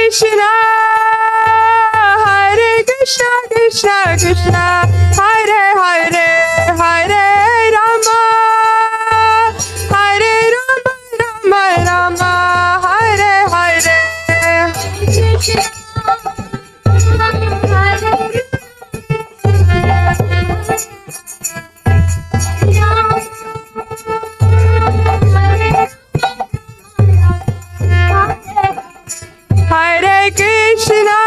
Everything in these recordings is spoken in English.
Krishna, Hare Krishna, Krishna Krishna, Hare Hare, Hare Rama, Hare Rama, Rama Rama, Hare Hare. Hare Krishna,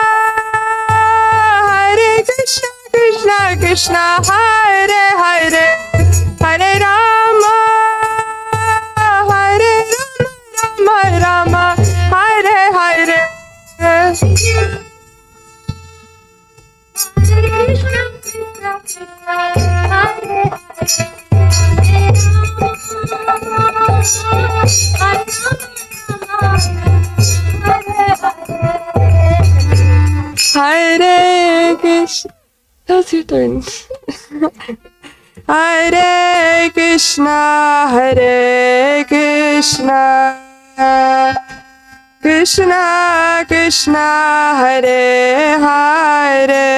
Hare Krishna, Krishna Krishna, Hare Hare, Hare Rama, Hare Rama, Rama Rama, Hare Hare. Hare Krishna. That's your turn. Hare Krishna, Hare Krishna, Krishna Krishna, Hare Hare,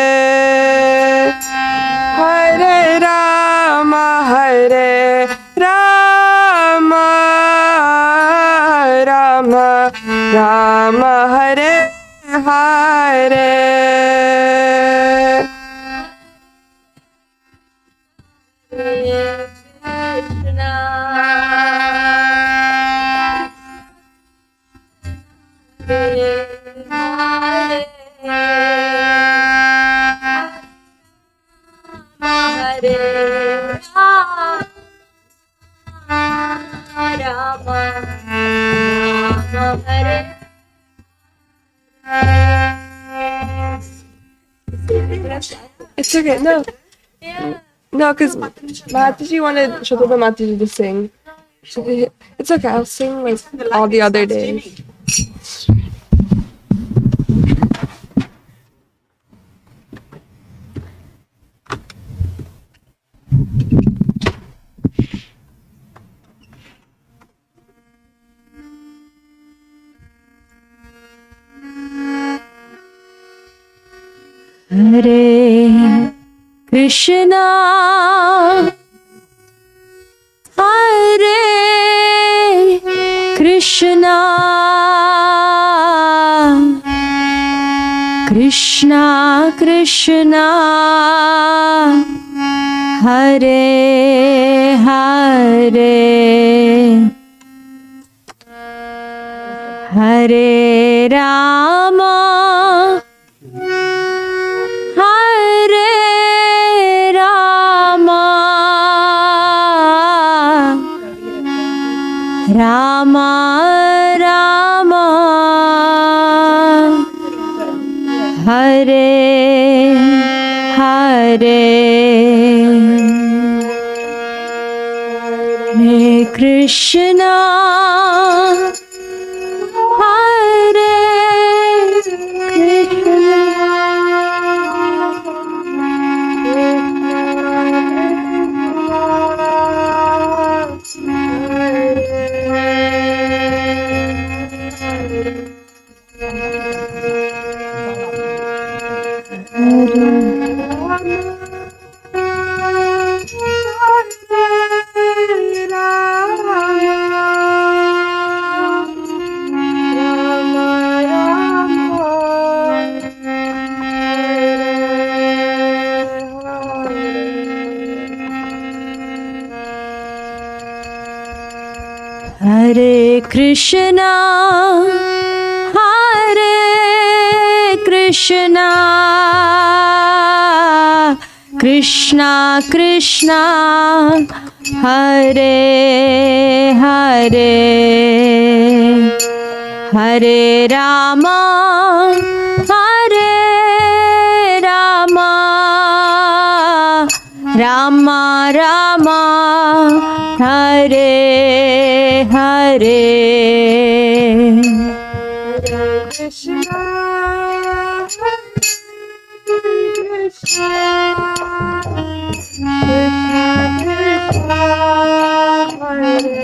Hare Rama, Hare Rama, Rama Rama, Hare Hare. It's okay, no. No, because Mataji wanted Shatoba Mataji to sing. It's okay, I'll sing like all the other days. Hare Krishna, Hare Krishna, Krishna Krishna, Hare Hare, Hare Rama, Rama Rama, Hare Hare, Hare Krishna, Hare Hare Krishna, Hare Krishna, Krishna Krishna, Hare Hare, Hare Rama, Hare Rama, Rama Rama, Hare Hare, Hare Krishna, Krishna, Krishna, Hare Hare,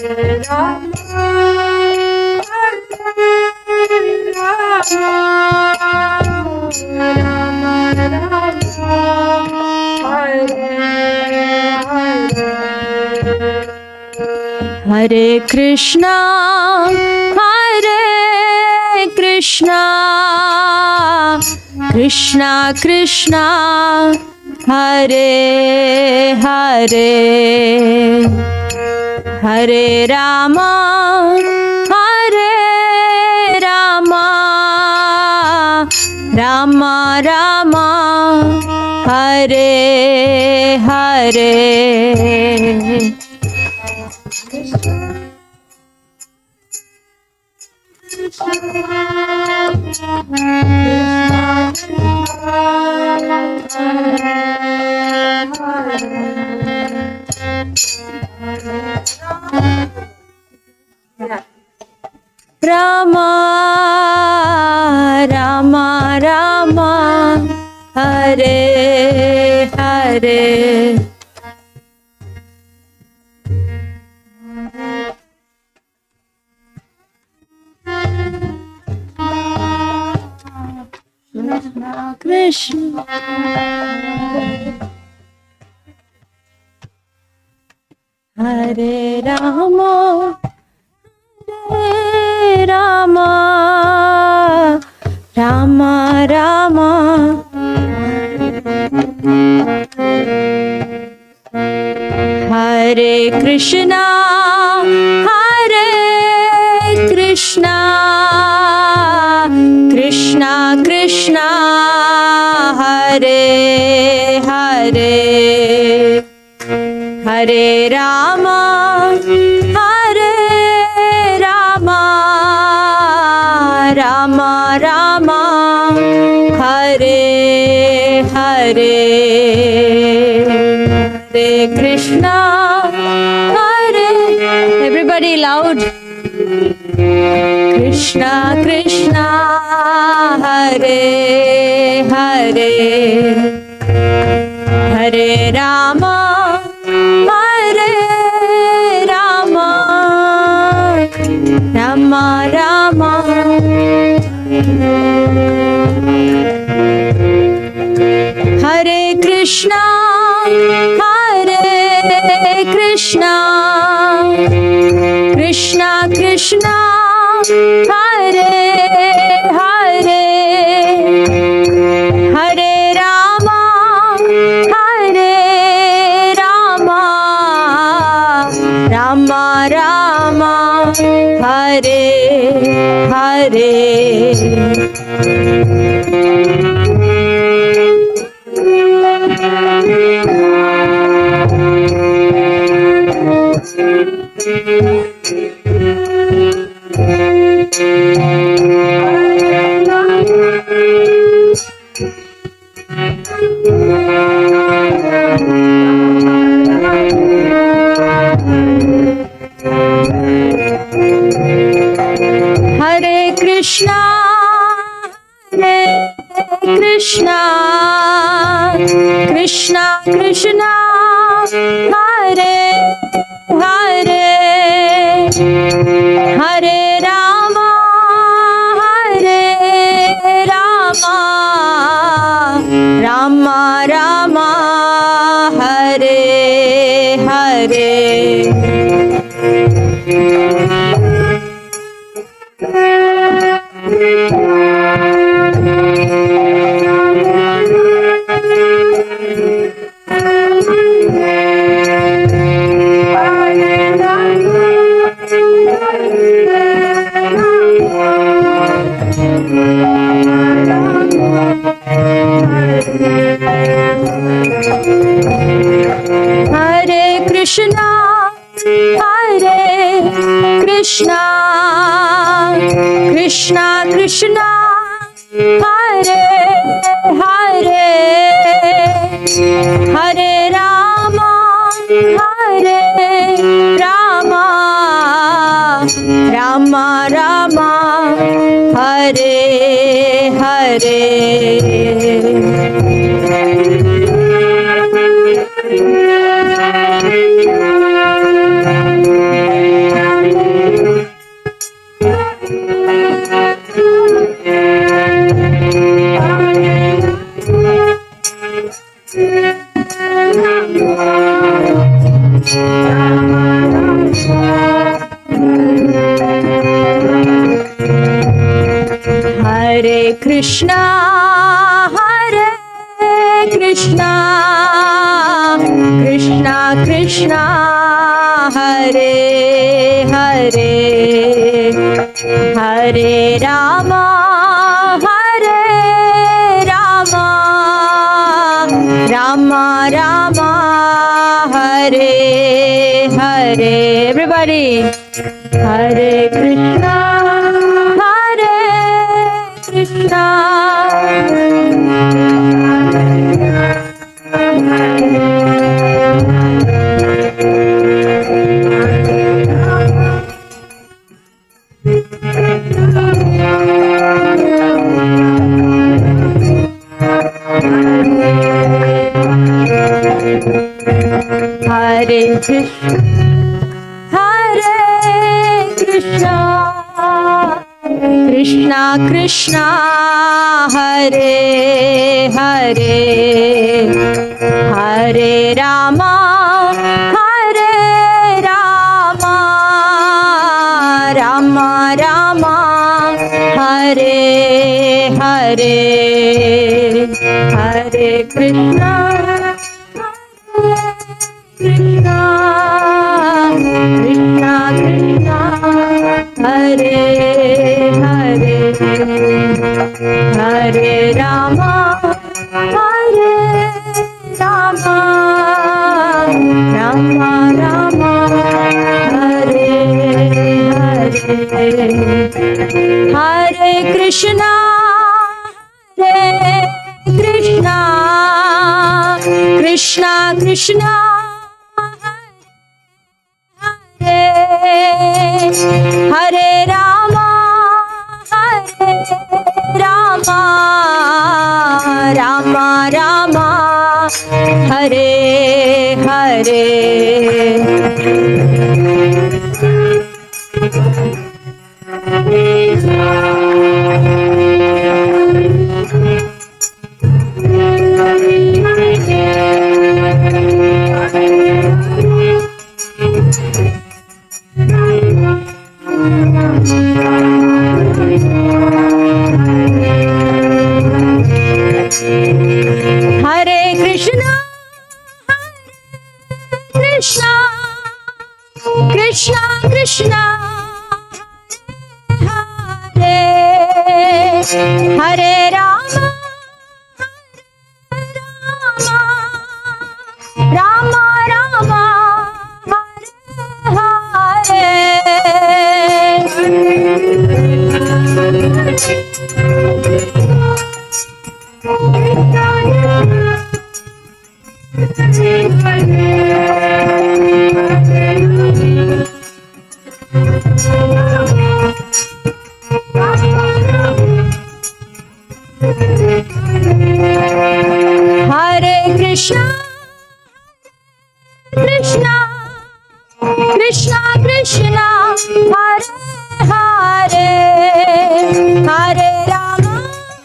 Hare Hare Krishna, Hare Krishna, Krishna Krishna, Hare Hare, Hare Rama, Hare Rama, Rama Rama, Hare Hare. Rama, Rama, Rama, Hare Hare. Krishna, Hare Rama, Hare Rama, Rama Rama, Hare Krishna, Hare Krishna, Krishna Krishna, Hare Hare, Hare Rama, Hare Rama, Rama Rama, Hare Hare, Hare Krishna, Hare, everybody loud. Krishna Krishna, Hare Hare, Hare Rama, Hare Rama, Rama Rama, Hare Krishna, Hare Krishna, Krishna Krishna, Hare Hare, Hare Rama, Hare Rama, Rama Rama, Hare Hare. Hare Krishna, Hare Krishna, Krishna Krishna, Hare Hare, Hare Rama, Hare Rama, Rama Rama, Hare Hare. Hare Krishna, Hare Krishna, Krishna Krishna, Hare Hare, Hare Rama, Hare Rama, Rama Rama, Hare Hare. Krishna, Hare Krishna, Krishna Krishna, Hare Hare, Hare Rama, Hare Rama, Rama Rama, Hare Hare. Everybody, Hare Krishna, Hare Krishna. Hare Krishna, Hare Krishna, Krishna Krishna, Hare Hare, Hare Rama, Hare Rama, Rama Rama, Hare Hare, Hare Krishna, Krishna, Krishna Krishna, Hare Hare, Hare Rama, Hare Rama, Rama Rama, Hare Hare, Hare Krishna, Hare Krishna, Krishna Krishna, Hare Rama, Hare Rama, Rama Rama, Hare Hare. Hare Krishna, Krishna, Krishna Krishna, Hare Hare, Rama, Rama Rama, Hare Hare Krishna, Krishna, Krishna Krishna, Hare Hare, Hare Rama,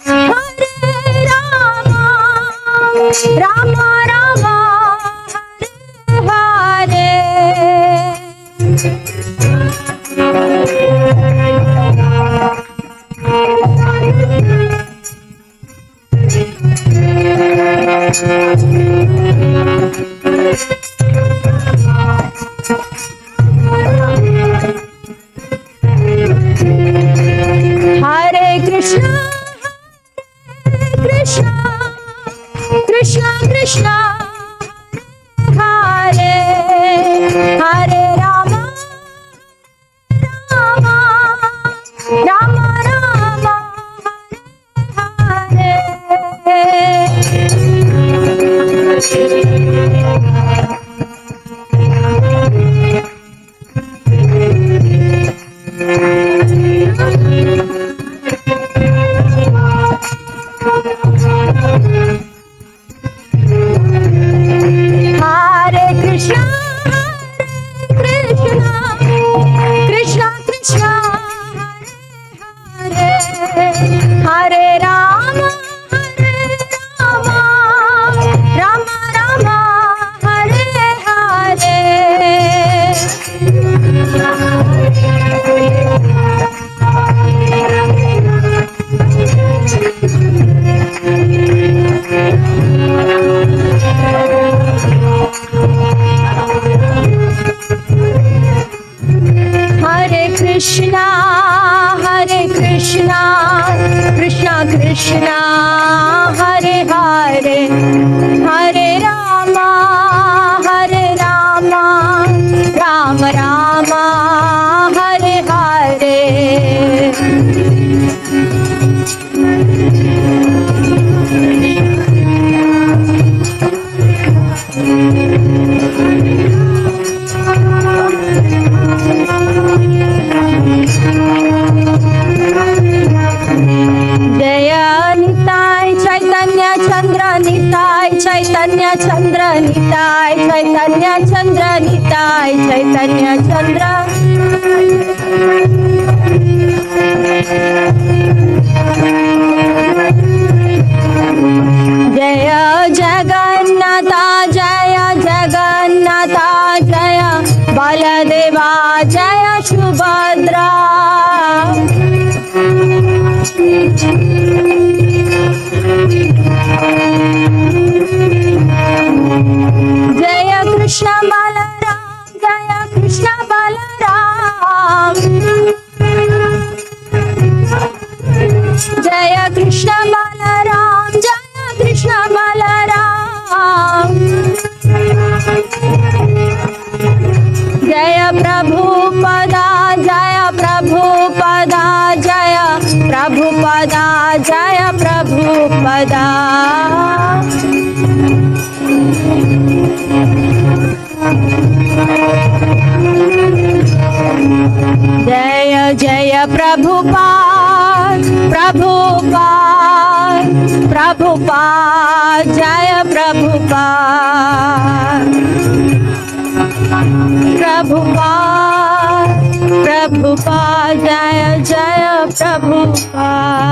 Hare Rama, Rama Rama, Hare Hare Krishna, Krishna, Krishna Krishna, Hare Hare, Rama, Rama, Rama Rama, Hare Krishna, Hare Krishna, Krishna Krishna, Hare Hare, Hare Rama, Hare Rama, Rama Rama, Hare Hare. Jaya Nitai Chaitanya Chandra Nitai Chaitanya Chandra Nitai Chaitanya Chandra Nitai Chaitanya Chandra Jaya Jagannatha Jaya Jagannatha Jaya Baladeva Jaya Subhadra Jaya Krishna Balaram Jaya Krishna Balaram Jaya Krishna Balaram Jaya Krishna Balaram Jaya Prabhupada Jaya Prabhupada Jaya Prabhupada Jaya Prabhupada Jaya Jaya Prabhupada Prabhupada Prabhupada Jaya Prabhupada Prabhupada Prabhupada Jaya Jaya Prabhupada.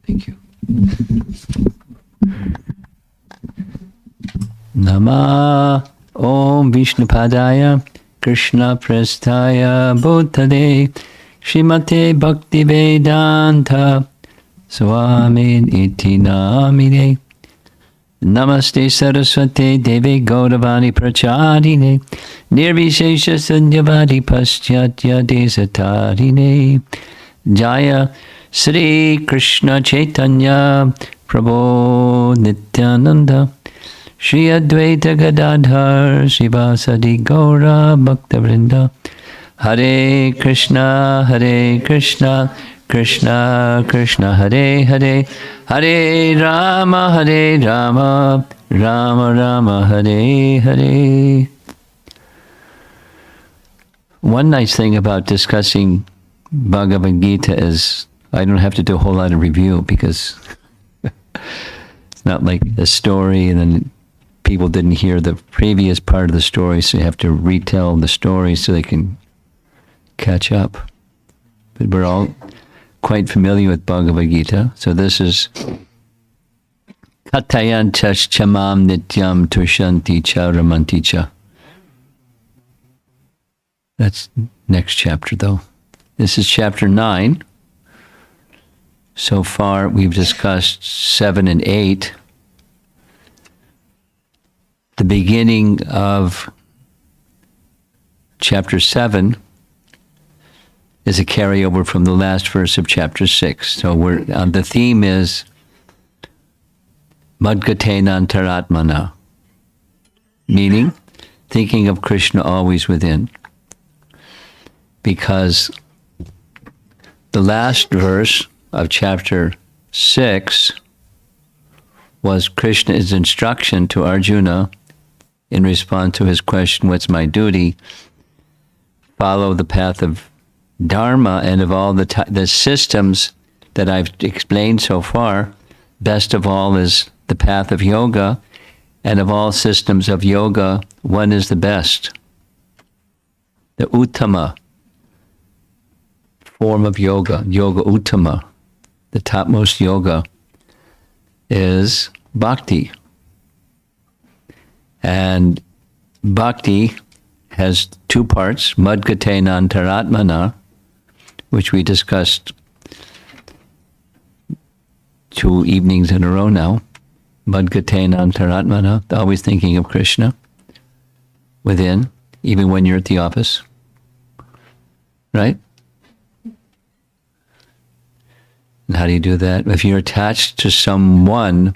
Thank you. Nama Om Vishnupadaya Krishna Prestaya Bhutale Shrimate Bhakti Vedanta Swami Iti Namine Namaste Saraswate Devi Gauravani Pracharine Nirvishesha Sanyavadi Paschatya Desatarine Jaya Sri Krishna Chaitanya Prabhu Nityananda Shri Advaita Gadadhar Srivasadi Gaura Bhaktavrinda Hare Krishna Krishna Krishna Hare Hare Hare Rama Rama Rama Hare Hare. One nice thing about discussing Bhagavad Gita is I don't have to do a whole lot of review because it's not like a story and then people didn't hear the previous part of the story, so you have to retell the story so they can catch up. But we're all quite familiar with Bhagavad Gita. So this is Katayantash chamam nityam tushanti cha ramanti cha. That's next chapter though. This is chapter 9. So far we've discussed 7 and 8. The beginning of chapter 7 is a carryover from the last verse of chapter 6. So the theme is Madgatena Antaratmana, meaning thinking of Krishna always within. Because the last verse of chapter 6 was Krishna's instruction to Arjuna in response to his question, what's my duty? Follow the path of Dharma, and of all the systems that I've explained so far, best of all is the path of yoga, and of all systems of yoga, one is the best. The Uttama, form of yoga, yoga uttama, the topmost yoga, is bhakti. And bhakti has two parts, madgatena antaratmana, which we discussed 2 evenings in a row now. Madgatena antaratmana, always thinking of Krishna within, even when you're at the office. Right? And how do you do that? If you're attached to someone,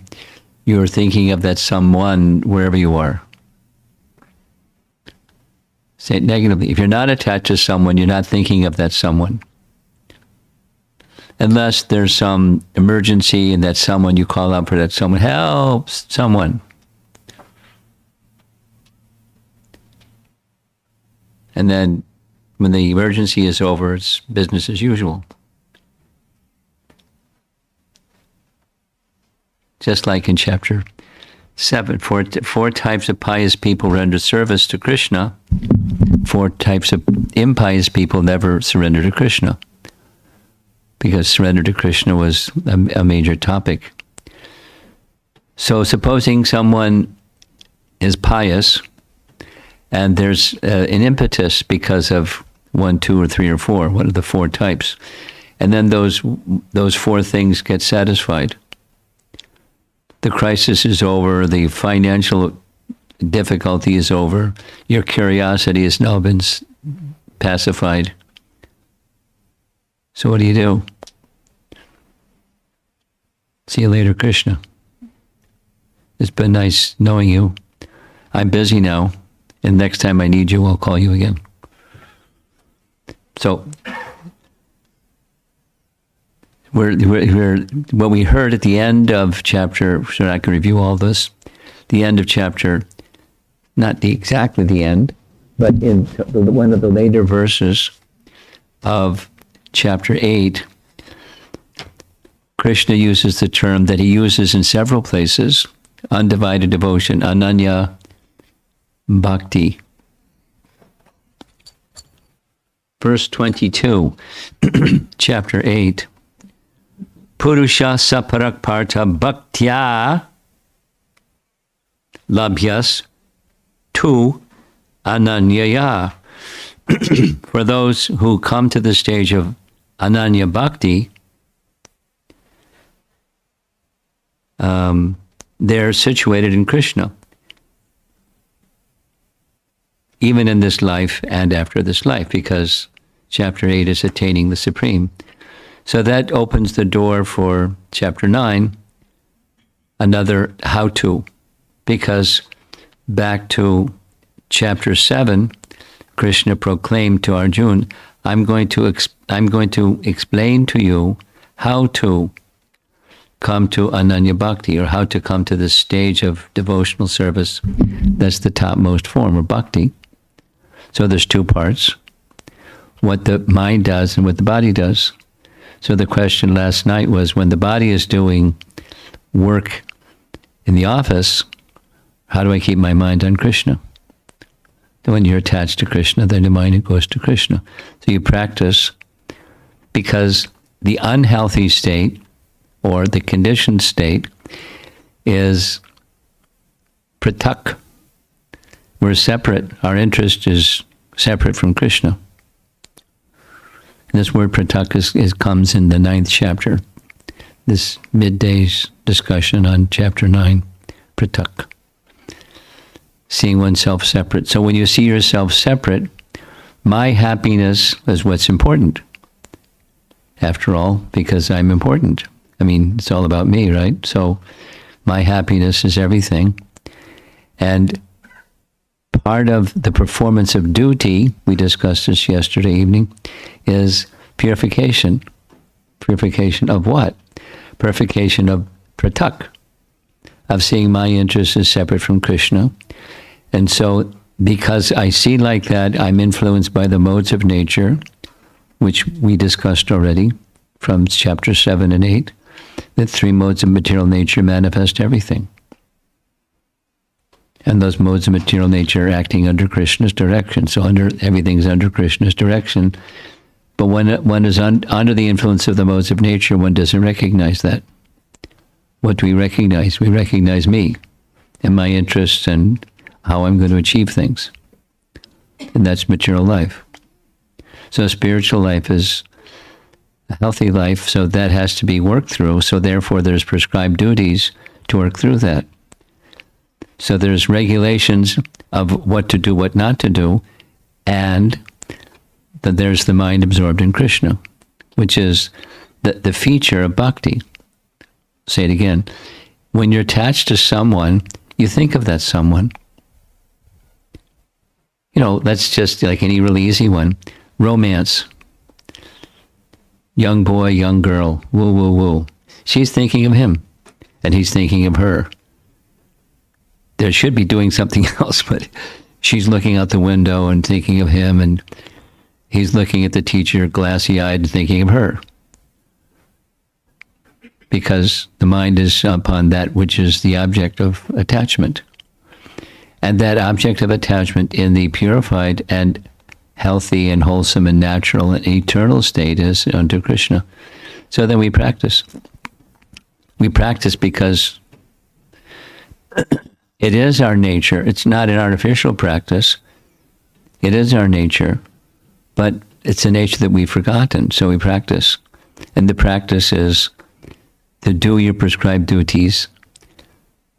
you're thinking of that someone wherever you are. Say it negatively. If you're not attached to someone, you're not thinking of that someone. Unless there's some emergency and that someone, you call out for that someone, help someone. And then when the emergency is over, it's business as usual. Just like in chapter 7, four types of pious people render service to Krishna. 4 types of impious people never surrender to Krishna, because surrender to Krishna was a major topic. So supposing someone is pious and there's an impetus because of 1, 2, or 3, or 4, one of the 4 types, and then those 4 things get satisfied. The crisis is over, the financial difficulty is over, your curiosity has now been pacified. So what do? See you later, Krishna. It's been nice knowing you. I'm busy now, and next time I need you, I'll call you again. So, we're what we heard at the end of chapter, so I can review all this, the end of chapter, not exactly the end, but in one of the later verses of chapter 8, Krishna uses the term that he uses in several places, undivided devotion, ananya bhakti. Verse 22, chapter 8, Purusha saparak parta bhaktya labhyas tu ananyaya. For those who come to the stage of ananya bhakti, they're situated in Krishna, even in this life and after this life, because chapter 8 is attaining the Supreme. So that opens the door for chapter 9, another how-to, because back to chapter 7, Krishna proclaimed to Arjuna, I'm going to explain to you how to come to Ananya Bhakti, or how to come to this stage of devotional service that's the topmost form of Bhakti. So there's 2 parts, what the mind does and what the body does. So the question last night was, when the body is doing work in the office, how do I keep my mind on Krishna? When you're attached to Krishna, then the mind goes to Krishna. So you practice, because the unhealthy state, or the conditioned state, is pratak. We're separate. Our interest is separate from Krishna. And this word pratak comes in the 9th chapter, this midday's discussion on chapter 9, pratak. Seeing oneself separate. So when you see yourself separate, my happiness is what's important. After all, because I'm important. I mean, it's all about me, right? So my happiness is everything. And part of the performance of duty, we discussed this yesterday evening, is purification. Purification of what? Purification of pratak, of seeing my interest as separate from Krishna. And so, because I see like that, I'm influenced by the modes of nature, which we discussed already from chapter 7 and 8, that 3 modes of material nature manifest everything. And those modes of material nature are acting under Krishna's direction. So everything's under Krishna's direction. But when one is under the influence of the modes of nature, one doesn't recognize that. What do we recognize? We recognize me and my interests and how I'm going to achieve things. And that's material life. So spiritual life is a healthy life, so that has to be worked through. So therefore there's prescribed duties to work through that. So there's regulations of what to do, what not to do, and there's the mind absorbed in Krishna, which is the feature of bhakti. Say it again. When you're attached to someone, you think of that someone. You know, that's just like any really easy one. Romance. Young boy, young girl, woo, woo, woo. She's thinking of him, and he's thinking of her. There should be doing something else, but she's looking out the window and thinking of him, and he's looking at the teacher, glassy-eyed, and thinking of her. Because the mind is upon that which is the object of attachment. And that object of attachment in the purified and healthy and wholesome and natural and eternal state is unto Krishna. So then we practice. We practice because it is our nature. It's not an artificial practice. It is our nature, but it's a nature that we've forgotten, so we practice. And the practice is to do your prescribed duties.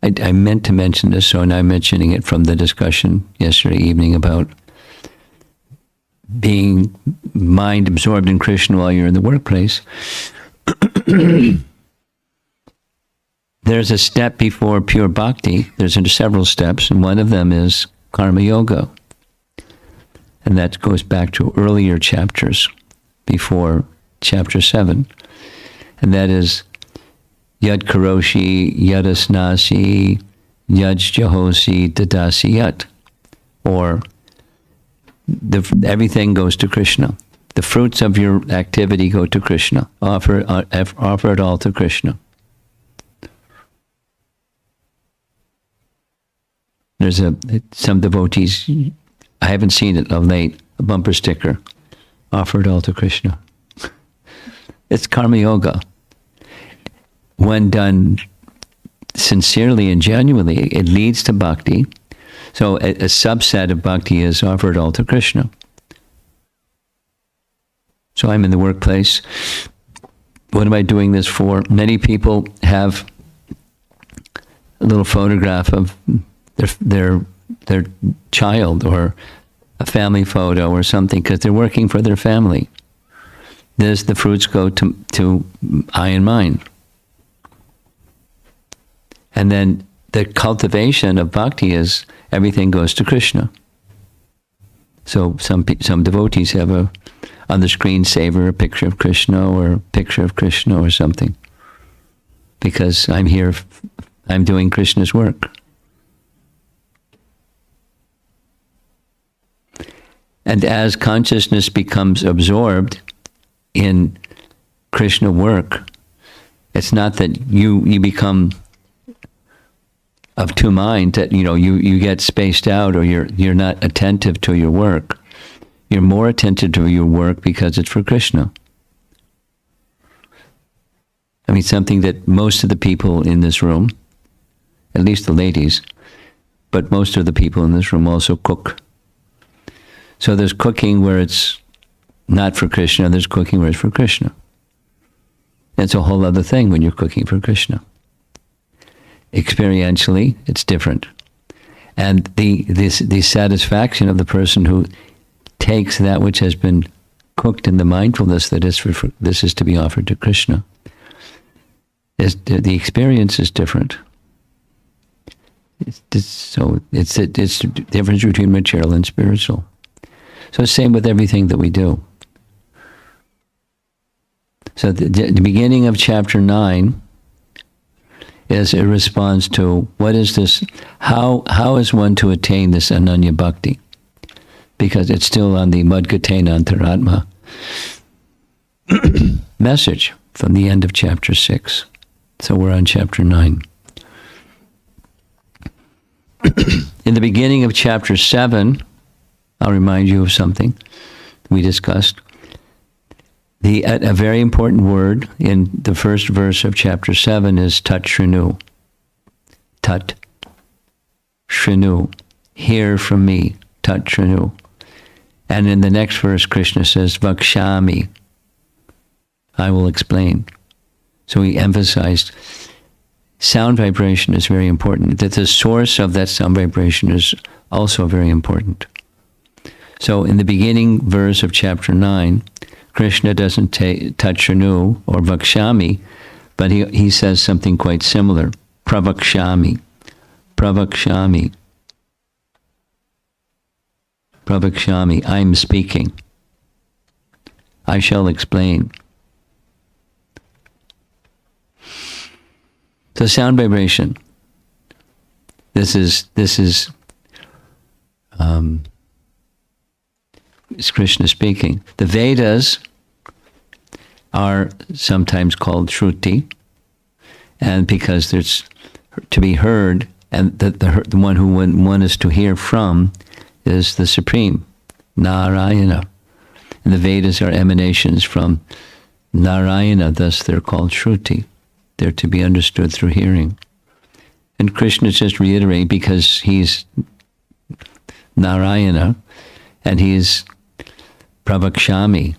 I meant to mention this, so now I'm mentioning it from the discussion yesterday evening about being mind absorbed in Krishna while you're in the workplace. There's a step before pure bhakti. There's several steps, and one of them is karma yoga. And that goes back to earlier chapters before chapter 7. And that is Yad Karoshi, Yad Asnasi, Yad Jahosi, Dadasi Yat. Or everything goes to Krishna. The fruits of your activity go to Krishna. Offer it all to Krishna. There's some devotees, I haven't seen it of late, a bumper sticker, offer it all to Krishna. It's karma yoga. When done sincerely and genuinely, it leads to bhakti. So a subset of bhakti is offer it all to Krishna. So I'm in the workplace. What am I doing this for? Many people have a little photograph of their child or a family photo or something because they're working for their family. The fruits go to I and mine. And then the cultivation of bhakti is everything goes to Krishna. So some devotees have on the screensaver a picture of Krishna or a picture of Krishna or something. Because I'm here, I'm doing Krishna's work. And as consciousness becomes absorbed in Krishna work, it's not that you become of two minds, that you get spaced out or you're not attentive to your work. You're more attentive to your work because it's for Krishna. I mean, something that most of the people in this room, at least the ladies, but most of the people in this room also cook. So there's cooking where it's not for Krishna, there's cooking where it's for Krishna. It's a whole other thing when you're cooking for Krishna. Experientially, it's different. And the satisfaction of the person who takes that which has been cooked in the mindfulness that this is to be offered to Krishna, the experience is different. It's the difference between material and spiritual. So same with everything that we do. So the beginning of chapter 9 is a response to what is this, how is one to attain this Ananya Bhakti? Because it's still on the Madgatena Antaratma message from the end of chapter 6. So we're on chapter 9. In the beginning of chapter 7, I'll remind you of something we discussed. A very important word in the first verse of chapter 7 is tat shrinu. Tat shrinu. Hear from me. Tat shrinu. And in the next verse, Krishna says, Vakshami. I will explain. So he emphasized sound vibration is very important. That the source of that sound vibration is also very important. So in the beginning verse of chapter 9, Krishna doesn't touch Shanu or Vakshami, but he says something quite similar. Pravakshami. Pravakshami. Pravakshami. I'm speaking. I shall explain. So sound vibration. This is Krishna speaking. The Vedas are sometimes called Shruti, and because there's to be heard, and the one who one is to hear from is the Supreme, Narayana. And the Vedas are emanations from Narayana, thus they're called Shruti. They're to be understood through hearing. And Krishna is just reiterating because he's Narayana and he's Pravakshami.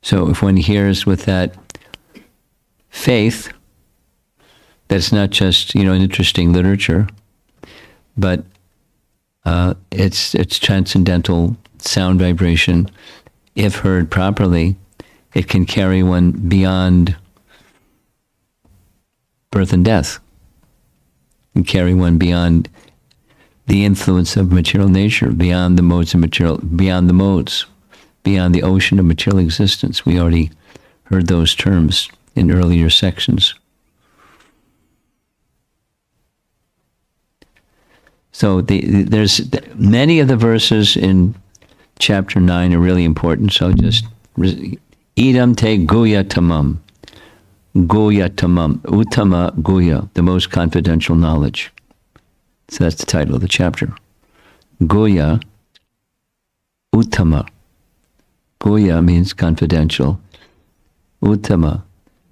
So if one hears with that faith, that's not just, an interesting literature, but it's transcendental sound vibration. If heard properly, it can carry one beyond birth and death, and carry one beyond the influence of material nature, beyond the modes of material, beyond the ocean of material existence. We already heard those terms in earlier sections. So there's many of the verses in chapter 9 are really important. So just idam te guya tamam. Guya tamam. Uttama guya, the most confidential knowledge. So that's the title of the chapter. Guya, uttama. Guya means confidential. Uttama,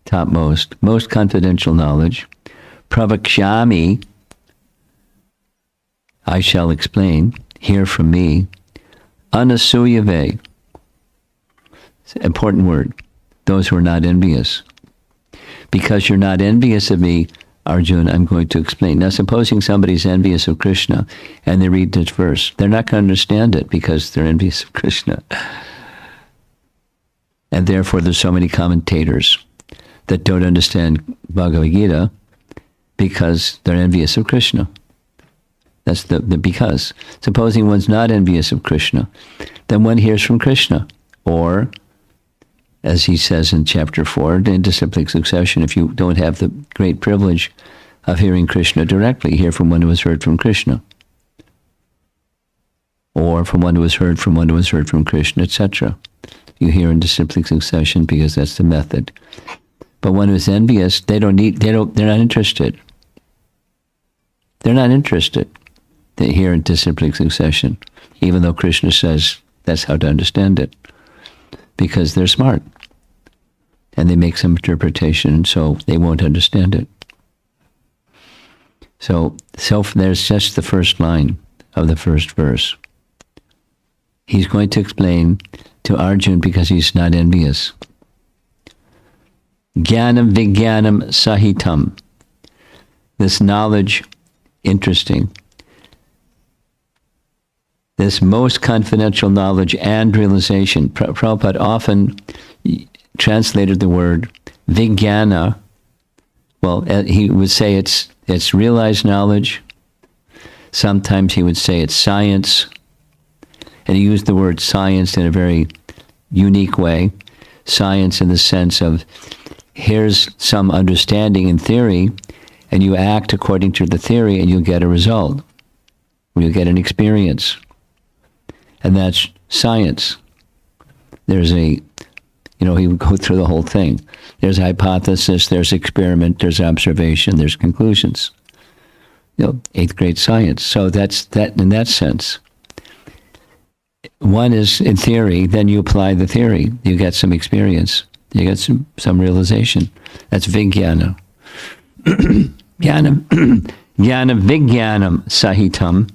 topmost, most confidential knowledge. Pravakshami, I shall explain, hear from me. Anasuyave, important word, those who are not envious. Because you're not envious of me, Arjuna, I'm going to explain. Now, supposing somebody's envious of Krishna and they read this verse, they're not going to understand it because they're envious of Krishna. And therefore, there's so many commentators that don't understand Bhagavad Gita because they're envious of Krishna. That's the because. Supposing one's not envious of Krishna, then one hears from Krishna. Or, as he says in chapter 4, in disciplic succession, if you don't have the great privilege of hearing Krishna directly, hear from one who has heard from Krishna. Or from one who has heard from one who has heard from Krishna, etc. You hear in disciplic succession because that's the method. But one who's envious, they're not interested. They're not interested. They hear in disciplic succession, even though Krishna says that's how to understand it. Because they're smart. And they make some interpretation, so they won't understand it. So there's just the first line of the first verse. He's going to explain to Arjuna because he's not envious. Jnanam vijnanam sahitam. This knowledge, interesting. This most confidential knowledge and realization. Prabhupada often translated the word vijnana. Well, he would say it's realized knowledge. Sometimes he would say it's science. And he used the word science in a very unique way. Science in the sense of here's some understanding in theory, and you act according to the theory, and you'll get a result. You'll get an experience. And that's science. There's he would go through the whole thing. There's hypothesis, there's experiment, there's observation, there's conclusions. 8th grade science. So that's that in that sense. one is in theory, then you apply the theory. You get some experience. You get some realization. That's vijnana. Jnana vijnanam sahitam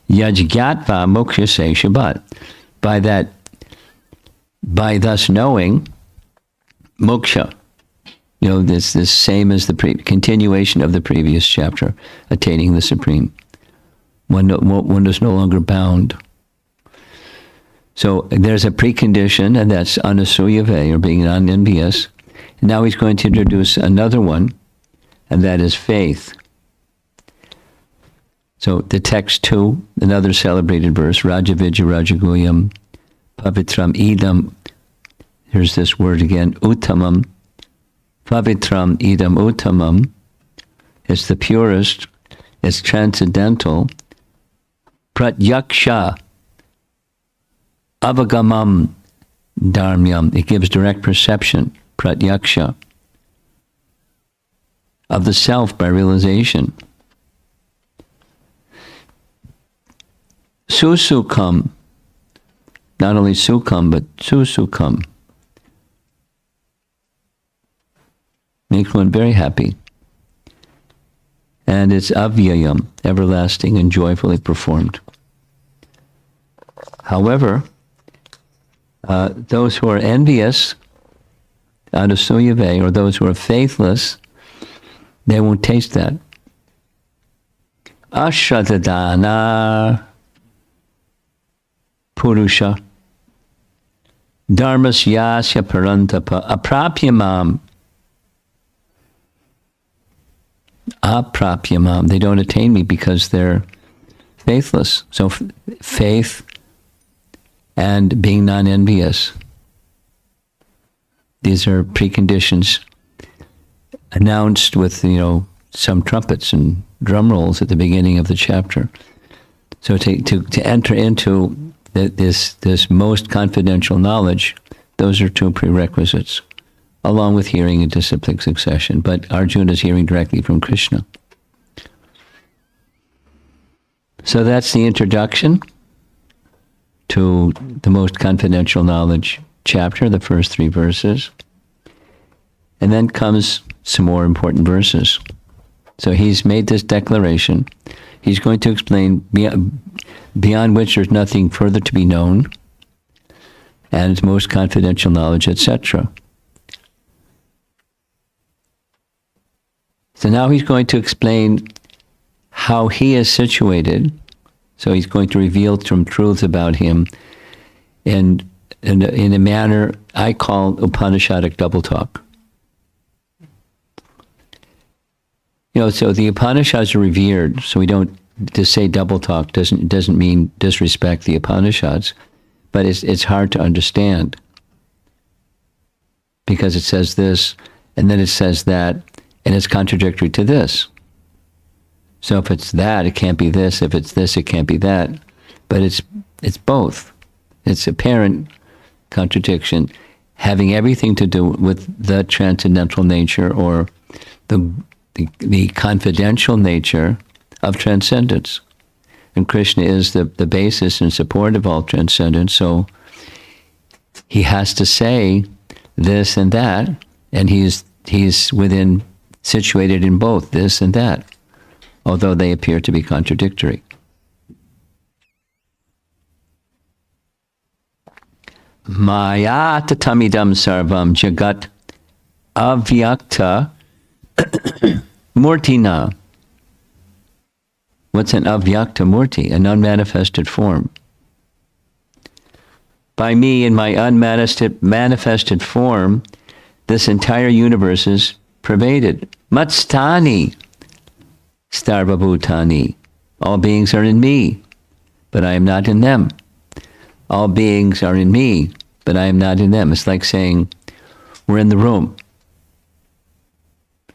yajgyatva mokshase shabat. By thus knowing, moksha, this same as the continuation of the previous chapter, attaining the supreme. One is no longer bound. So there's a precondition, and that's anasuyave, or being non-envious. And now he's going to introduce another one, and that is faith. So the text 2, another celebrated verse, Rajavijja Rajaguyam Pavitram Idam. Here's this word again, Uttamam. Pavitram Idam Uttamam. It's the purest, it's transcendental. Pratyaksha Avagamam Dharmyam. It gives direct perception, Pratyaksha, of the self by realization. Susukam, not only Sukham, but Susukam. Makes one very happy. And it's avyayam, everlasting and joyfully performed. However, those who are envious, anasuyave, or those who are faithless, they won't taste that. Ashradadana Purusha Dharmasyasya Parantapa Aprapyamam. Aprapyamam. They don't attain me because they're faithless. So faith and being non-envious. These are preconditions announced with, some trumpets and drum rolls at the beginning of the chapter. So to enter into this most confidential knowledge, those are two prerequisites, along with hearing in disciplic succession. But Arjuna is hearing directly from Krishna. So that's the introduction to the most confidential knowledge chapter, the first 3 verses. And then comes some more important verses. So he's made this declaration. He's going to explain beyond which there's nothing further to be known, and it's most confidential knowledge, etc. So now he's going to explain how he is situated. So he's going to reveal some truths about him in a manner I call Upanishadic double talk. So the Upanishads are revered, so we don't, to say double talk doesn't mean disrespect the Upanishads, but it's hard to understand. Because it says this, and then it says that, and it's contradictory to this. So if it's that, it can't be this. If it's this, it can't be that. But it's both. It's apparent contradiction, having everything to do with the transcendental nature or the confidential nature of transcendence. And Krishna is the basis and support of all transcendence, so he has to say this and that, and he's situated in both this and that, although they appear to be contradictory. Maya tatamidam sarvam jagat avyakta murtina. What's an avyakta murti? An unmanifested form. By me, in my unmanifested form, this entire universe is pervaded. Matstani starvabhutani. All beings are in me, but I am not in them. All beings are in me, but I am not in them. It's like saying, we're in the room.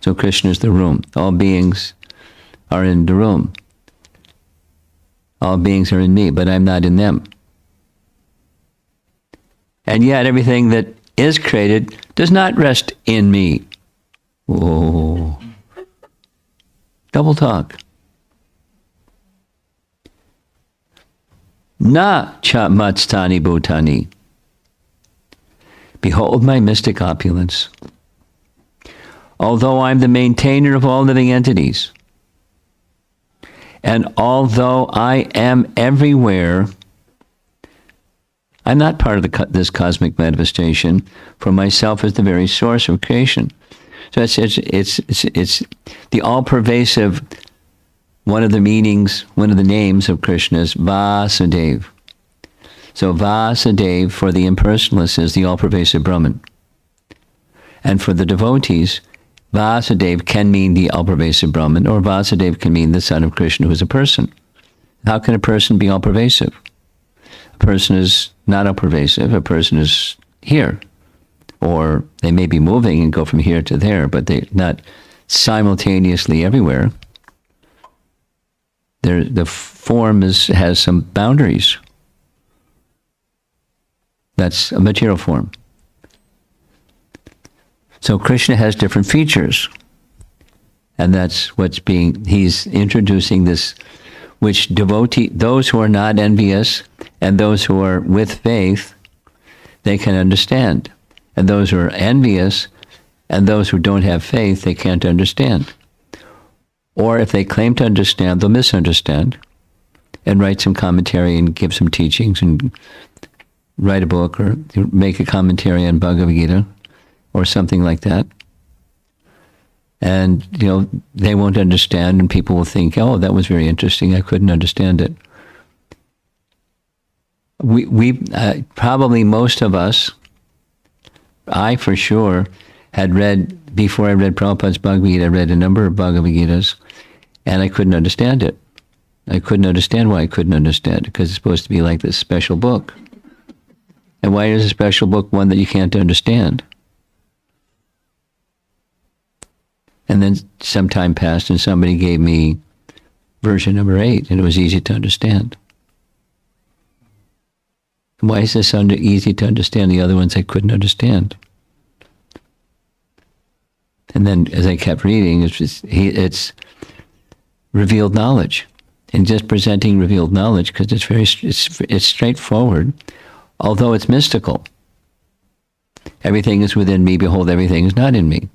So Krishna is the room. All beings are in the room. All beings are in me, but I'm not in them. And yet everything that is created does not rest in me. Whoa. Double talk. Na cha matstani bhutani. Behold my mystic opulence. Although I'm the maintainer of all living entities, and although I am everywhere, I'm not part of this cosmic manifestation, for myself is the very source of creation. So it's the all-pervasive. One of the meanings, one of the names of Krishna is Vasudeva. So Vasudeva for the impersonalists is the all-pervasive Brahman. And for the devotees, Vasudeva can mean the all-pervasive Brahman, or Vasudeva can mean the son of Krishna who is a person. How can a person be all-pervasive? A person is not all-pervasive. A person is here. Or they may be moving and go from here to there, but they're not simultaneously everywhere. The form has some boundaries. That's a material form. So Krishna has different features. And that's he's introducing this, which those who are not envious and those who are with faith, they can understand. And those who are envious and those who don't have faith, they can't understand. Or if they claim to understand, they'll misunderstand and write some commentary and give some teachings and write a book or make a commentary on Bhagavad Gita or something like that. And, they won't understand and people will think, oh, that was very interesting. I couldn't understand it. We probably most of us, I for sure, had read, before I read Prabhupada's Bhagavad Gita, I read a number of Bhagavad Gitas, and I couldn't understand it. I couldn't understand why I couldn't understand it, because it's supposed to be like this special book. And why is a special book one that you can't understand? And then some time passed, and somebody gave me version number 8, and it was easy to understand. Why is this easy to understand? The other ones I couldn't understand. And then, as I kept reading, it's revealed knowledge, and just presenting revealed knowledge because it's straightforward, although it's mystical. Everything is within me. Behold, everything is not in me,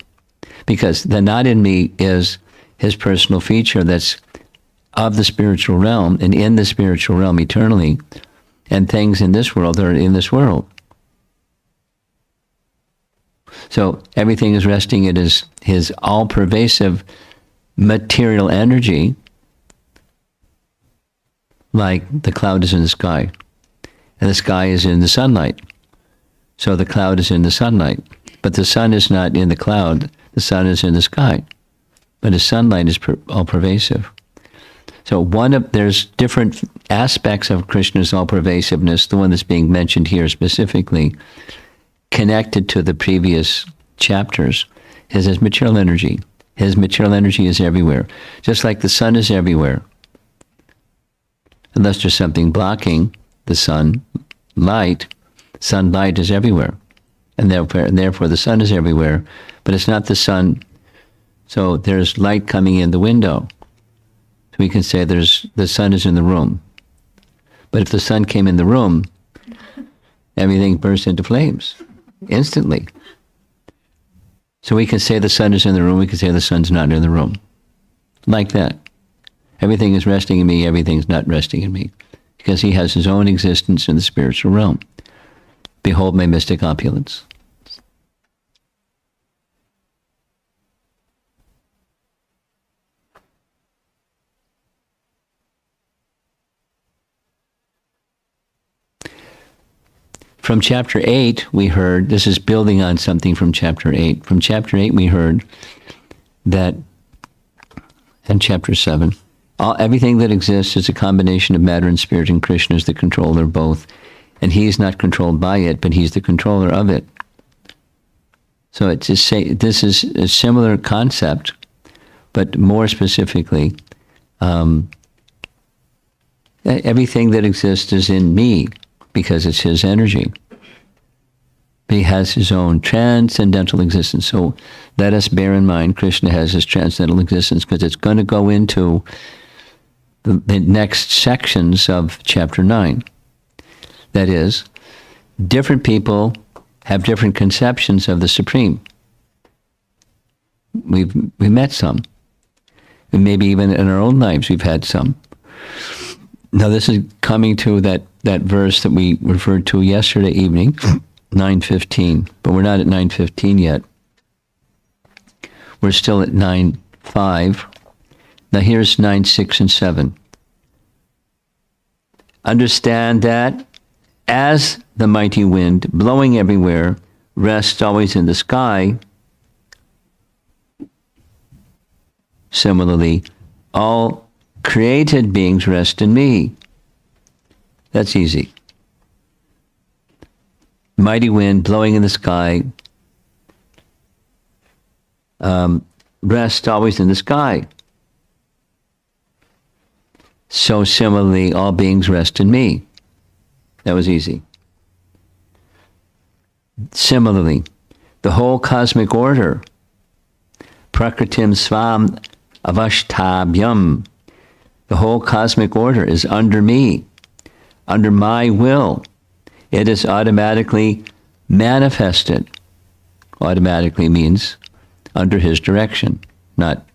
because the not in me is his personal feature that's of the spiritual realm and in the spiritual realm eternally, and things in this world are in this world. So everything is resting in his all-pervasive material energy, like the cloud is in the sky, and the sky is in the sunlight. So the cloud is in the sunlight, but the sun is not in the cloud, the sun is in the sky, but the sunlight is all-pervasive. So there's different aspects of Krishna's all-pervasiveness, the one that's being mentioned here specifically, connected to the previous chapters, is his material energy. His material energy is everywhere, just like the sun is everywhere. Unless there's something blocking the sunlight is everywhere. And therefore the sun is everywhere, but it's not the sun. So there's light coming in the window. So we can say the sun is in the room. But if the sun came in the room, everything bursts into flames instantly. So we can say the sun is in the room, we can say the sun's not in the room. Like that. Everything is resting in me, everything's not resting in me. Because he has his own existence in the spiritual realm. Behold my mystic opulence. From chapter 8, we heard, this is building on something from chapter 8. From chapter 8, we heard that, and chapter 7, everything that exists is a combination of matter and spirit, and Krishna is the controller of both. And he's not controlled by it, but he's the controller of it. So this is a similar concept, but more specifically, everything that exists is in me, because it's his energy. He has his own transcendental existence. So let us bear in mind Krishna has his transcendental existence, because it's going to go into the next sections of chapter 9. That is, different people have different conceptions of the Supreme. We've met some. And maybe even in our own lives we've had some. Now this is coming to that verse that we referred to yesterday evening, 9:15. But we're not at 9:15 yet. We're still at 9:5. Now here's 9:6 and 7. Understand that as the mighty wind blowing everywhere rests always in the sky, similarly, all created beings rest in me. That's easy. Mighty wind blowing in the sky, rest always in the sky. So similarly, all beings rest in me. That was easy. Similarly, the whole cosmic order, Prakritim Svam Avashtabhyam, the whole cosmic order is under me, under my will. It is automatically manifested. Automatically means under his direction, not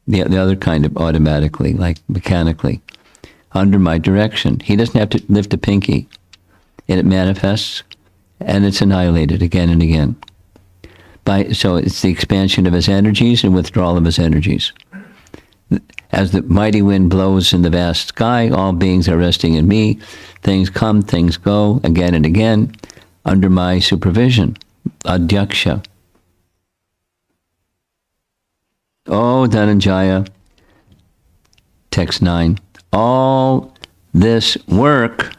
the other kind of automatically, like mechanically. Under my direction. He doesn't have to lift a pinky. And it manifests, and it's annihilated again and again. So it's the expansion of his energies and withdrawal of his energies. As the mighty wind blows in the vast sky, all beings are resting in me. Things come, things go, again and again, under my supervision. Adhyaksha. Oh, Dhananjaya, text 9. All this work,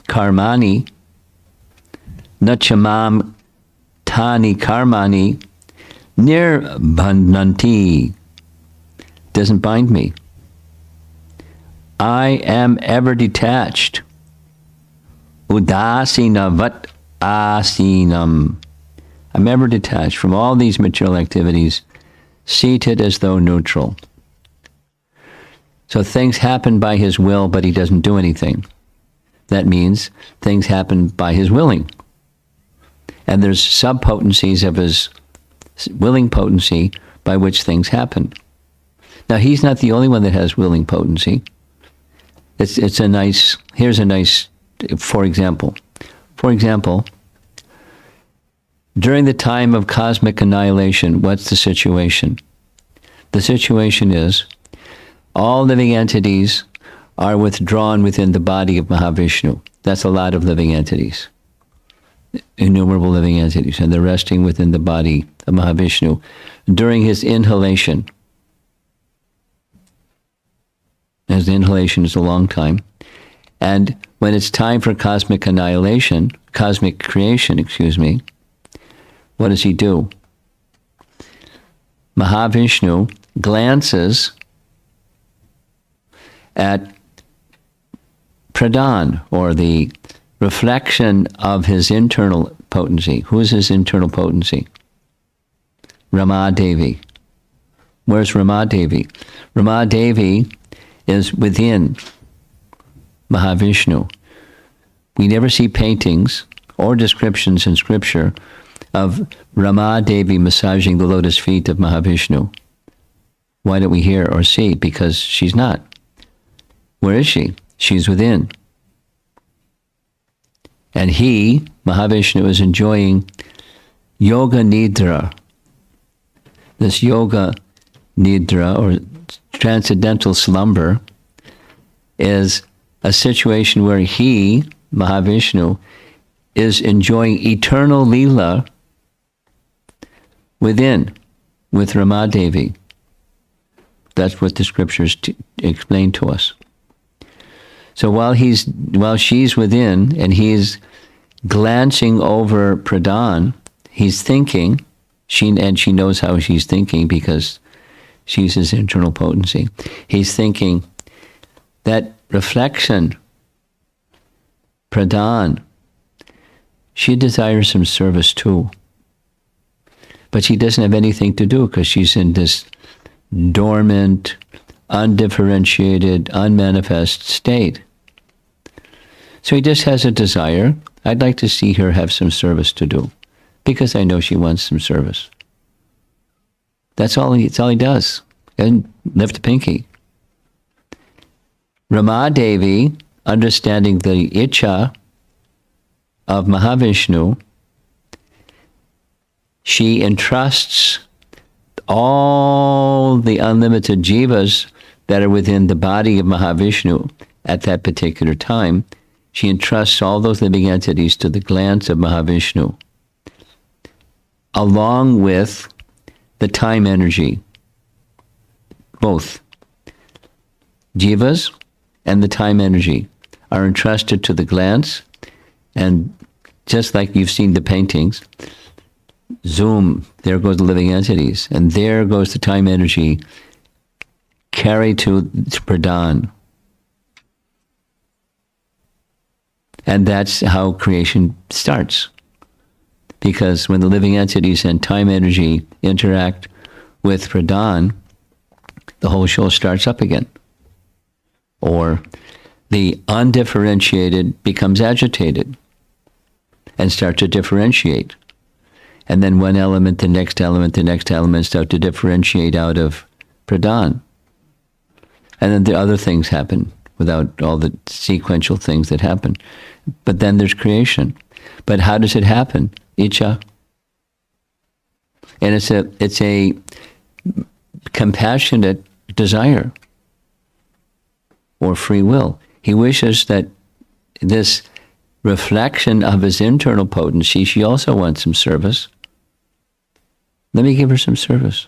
karmani, nachamam tani karmani, nirbandhanti, doesn't bind me. I am ever detached. Udasinavat asinam. I'm ever detached from all these material activities, seated as though neutral. So things happen by his will, but he doesn't do anything. That means things happen by his willing. And there's subpotencies of his willing potency by which things happen. Now, he's not the only one that has willing potency. Here's a nice, for example, during the time of cosmic annihilation, what's the situation? The situation is all living entities are withdrawn within the body of Mahavishnu. That's a lot of living entities, innumerable living entities, and they're resting within the body of Mahavishnu during his inhalation. As the inhalation is a long time. And when it's time for cosmic creation, what does he do? Mahavishnu glances at Pradhan, or the reflection of his internal potency. Who is his internal potency? Ramadevi. Where's Ramadevi? Ramadevi is within Mahavishnu. We never see paintings or descriptions in scripture of Ramadevi massaging the lotus feet of Mahavishnu. Why don't we hear or see? Because she's not. Where is she? She's within. And he, Mahavishnu, is enjoying yoga nidra. This yoga nidra, or transcendental slumber, is a situation where he, Mahavishnu, is enjoying eternal Leela within, with Ramadevi. That's what the scriptures explain to us. So while she's within and he's glancing over Pradhan, he's thinking, she knows how she's thinking because she's his internal potency. He's thinking that reflection, Pradhan, she desires some service too. But she doesn't have anything to do because she's in this dormant, undifferentiated, unmanifest state. So he just has a desire. I'd like to see her have some service to do, because I know she wants some service. That's all he does. And lift a pinky. Ramadevi, understanding the Icha of Mahavishnu, she entrusts all the unlimited jivas that are within the body of Mahavishnu at that particular time. She entrusts all those living entities to the glance of Mahavishnu, along with the time energy, both jivas and the time energy are entrusted to the glance, and just like you've seen the paintings, zoom, there goes the living entities, and there goes the time energy carried to Pradhan. And that's how creation starts. Because when the living entities and time energy interact with Pradhan, the whole show starts up again. Or the undifferentiated becomes agitated and start to differentiate. And then one element, the next element start to differentiate out of Pradhan. And then the other things happen without all the sequential things that happen. But then there's creation. But how does it happen? Icha. And it's a compassionate desire or free will. He wishes that this reflection of his internal potency, she also wants some service. Let me give her some service.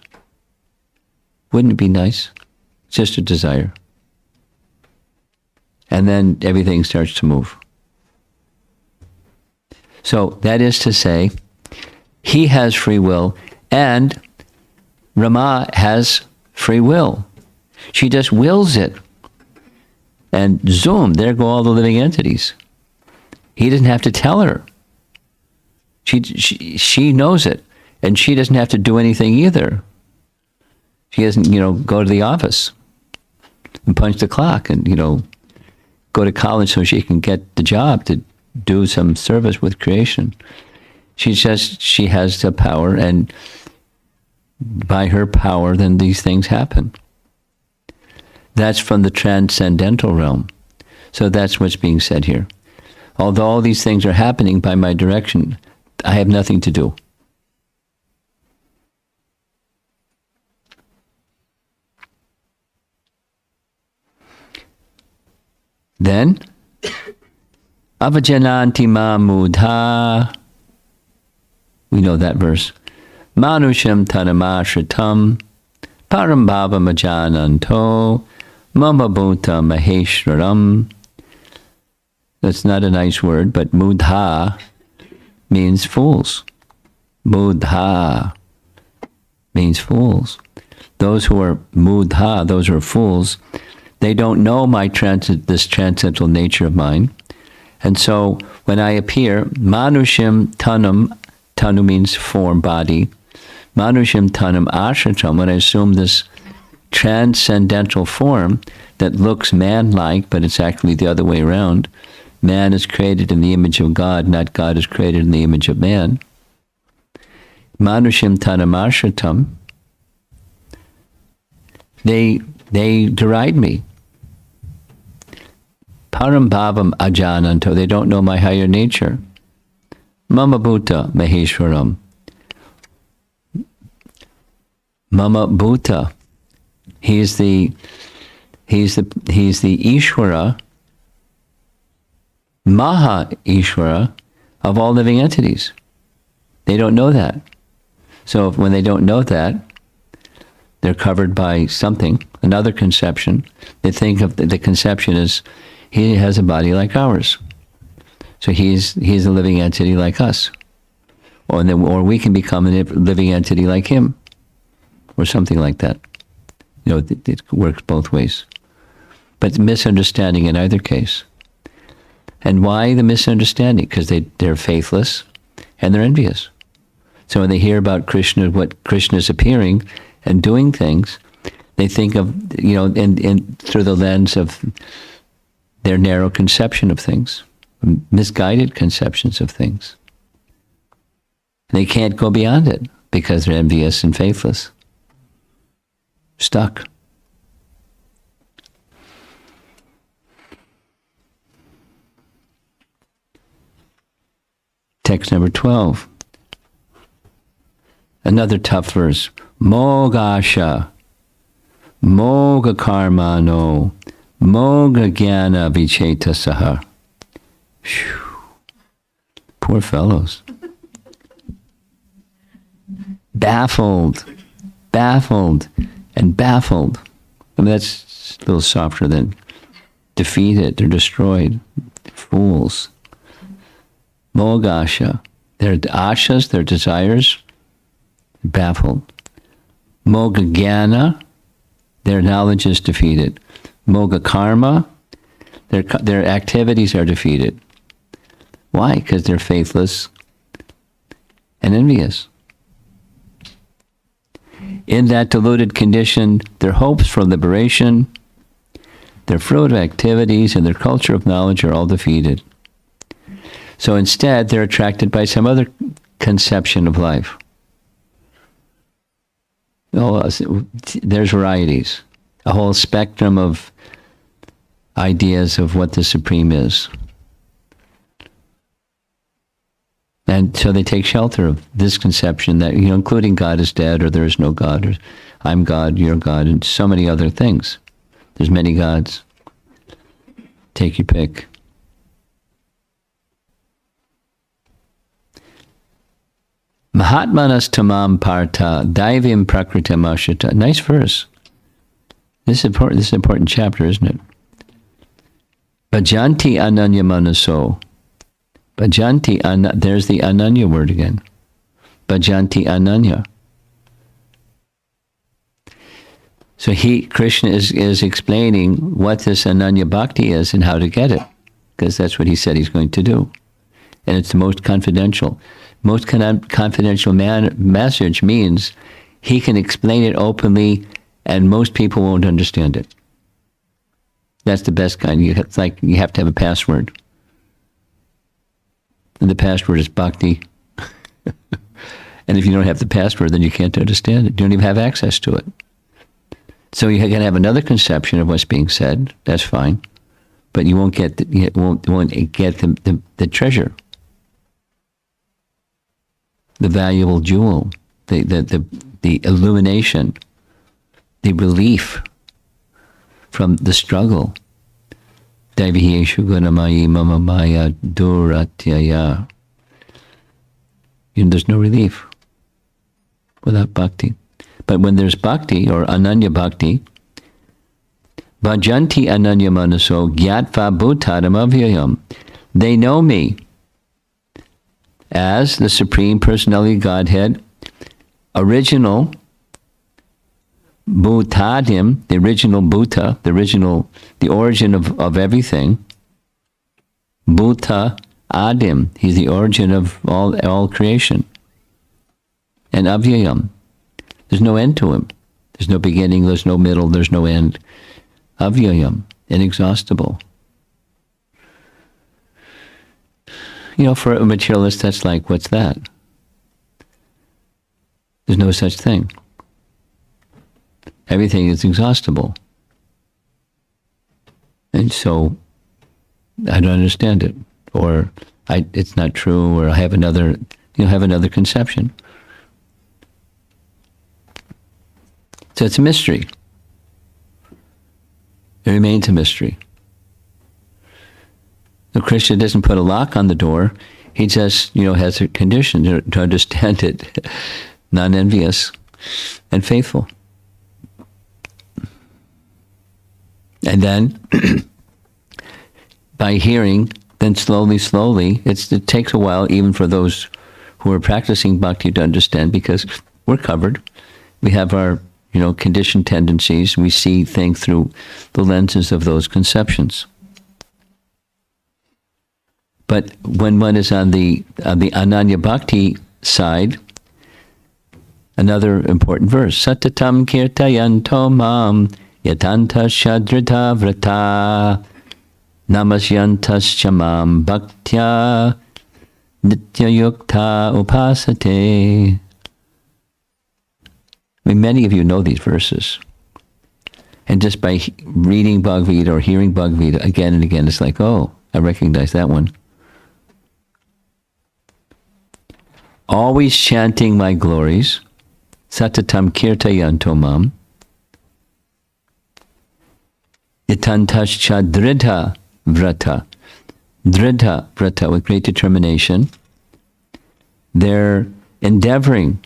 Wouldn't it be nice? It's just a desire. And then everything starts to move. So that is to say, he has free will and Rama has free will. She just wills it. And zoom, there go all the living entities. He doesn't have to tell her. She knows it. And she doesn't have to do anything either. She doesn't, go to the office and punch the clock and, go to college so she can get the job to do some service with creation. She has the power, and by her power, then these things happen. That's from the transcendental realm. So that's what's being said here. Although all these things are happening by my direction, I have nothing to do. Then, avajananti ma mudha. We know that verse. Manusham tanamashritam parambhava majananto mama bhuta maheshwaram. That's not a nice word, but mudha means fools. Mudha means fools. Those who are mudha, those who are fools, they don't know this transcendental nature of mine. And so when I appear, manushim tanam, tanu means form, body. Manushim tanam ashratam, when I assume this transcendental form that looks man-like, but it's actually the other way around. Man is created in the image of God, not God is created in the image of man. Manushim tanam ashratam, they deride me. Parambhavam ajananto, they don't know my higher nature. Mama bhuta maheshwaram. Mama bhuta, he's the Ishvara, Maha Ishvara of all living entities. They don't know that. So when they don't know that, they're covered by something, another conception. They think of the conception as he has a body like ours. So he's a living entity like us. Or we can become a living entity like him. Or something like that. It works both ways. But misunderstanding in either case. And why the misunderstanding? Because they're faithless and they're envious. So when they hear about Krishna, what Krishna is appearing and doing things, they think of, in through the lens of their narrow conception of things. misguided conceptions of things. They can't go beyond it because they're envious and faithless. Stuck. Text number 12. Another tough verse. Mogasha, moga karmano, moga jnana vichetasaha. Phew. Poor fellows. Baffled, and baffled. I mean, that's a little softer than defeated or destroyed. Fools. Mogasha. Their ashas, their desires, baffled. Moga jnana, their knowledge is defeated. Moga karma, their activities are defeated. Why? Because they're faithless and envious. In that deluded condition, their hopes for liberation, their fruitive activities, and their culture of knowledge are all defeated. So instead, they're attracted by some other conception of life. Oh, there's varieties, a whole spectrum of ideas of what the Supreme is. And so they take shelter of this conception that, including God is dead, or there is no God, or I'm God, you're God, and so many other things. There's many gods. Take your pick. Mahatmanas tamam partha daivim prakritam ashita. Nice verse. This is important. This is an important chapter, isn't it? Bhajanti ananya manaso. Bhajanti, there's the ananya word again. Bhajanti ananya. So Krishna is explaining what this ananya bhakti is and how to get it, because that's what he said he's going to do. And it's the most confidential. Most confidential message means he can explain it openly and most people won't understand it. That's the best kind. It's like you have to have a password. And the password is bhakti. And if you don't have the password, then you can't understand it. You don't even have access to it. So you can have another conception of what's being said. That's fine. But you won't get the treasure. The valuable jewel, the illumination, the relief from the struggle. Daiviheshu gunamayi mama maya duratyaya. There's no relief without bhakti. But when there's bhakti, or ananya bhakti, bhajanti ananya manaso gyatva bhutaram avyayam. They know me as the Supreme Personality Godhead, original Bhutadim, the original Bhuta, the origin of everything. Bhuta Adim, he's the origin of all creation. And Avyayam, there's no end to him. There's no beginning, there's no middle, there's no end. Avyayam, inexhaustible. For a materialist, that's like, what's that? There's no such thing. Everything is exhaustible. And so, I don't understand it. Or, it's not true, or I have another conception. So it's a mystery. It remains a mystery. So Krishna doesn't put a lock on the door. He just, has a condition to understand it. Non-envious and faithful. And then, by hearing, then slowly, it takes a while even for those who are practicing bhakti to understand, because we're covered. We have our, conditioned tendencies. We see things through the lenses of those conceptions. But when one is on the Ananya Bhakti side, another important verse, Satatam kirtayanto mam yatanta shadrita vrata. Namasyantascha mam bhaktya nityayukta upasate. I mean, many of you know these verses. And just by reading Bhagavad Gita or hearing Bhagavad Gita again and again, it's like, oh, I recognize that one. Always chanting my glories, satatam kirtayanto mam, itantascha dridha vrata, with great determination. They're endeavoring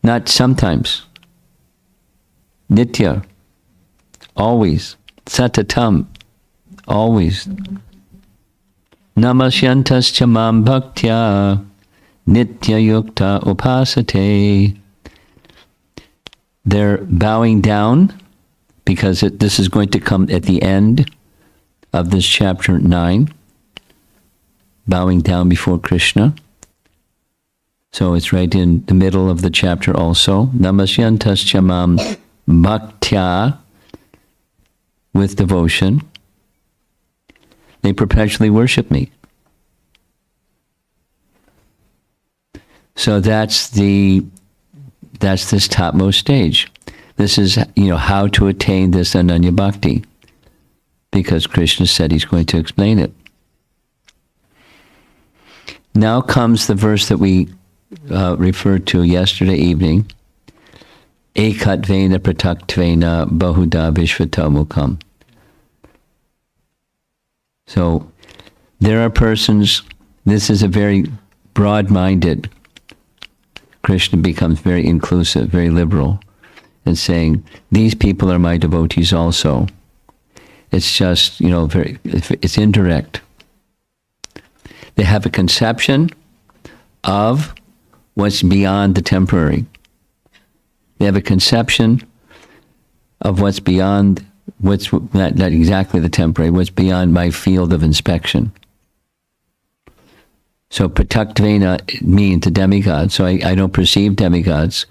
not sometimes, nitya, always, satatam, always. Namasyantascha mam bhaktya nitya yukta upasate. They're bowing down because this is going to come at the end of this chapter 9, bowing down before Krishna. So it's right in the middle of the chapter also. Namasyantascha mam bhaktya, with devotion. They perpetually worship me. So that's this topmost stage. This is, how to attain this Ananya Bhakti, because Krishna said he's going to explain it. Now comes the verse that we referred to yesterday evening. Ekatvena prataktvena bahuda vishvatamukam. So there are persons, this is a very broad-minded, Krishna becomes very inclusive, very liberal, and saying, these people are my devotees also. It's just, it's indirect. They have a conception of what's beyond the temporary. They have a conception of what's beyond, what's not exactly the temporary, what's beyond my field of inspection. So prataktvena means a demigod. So I don't perceive demigods,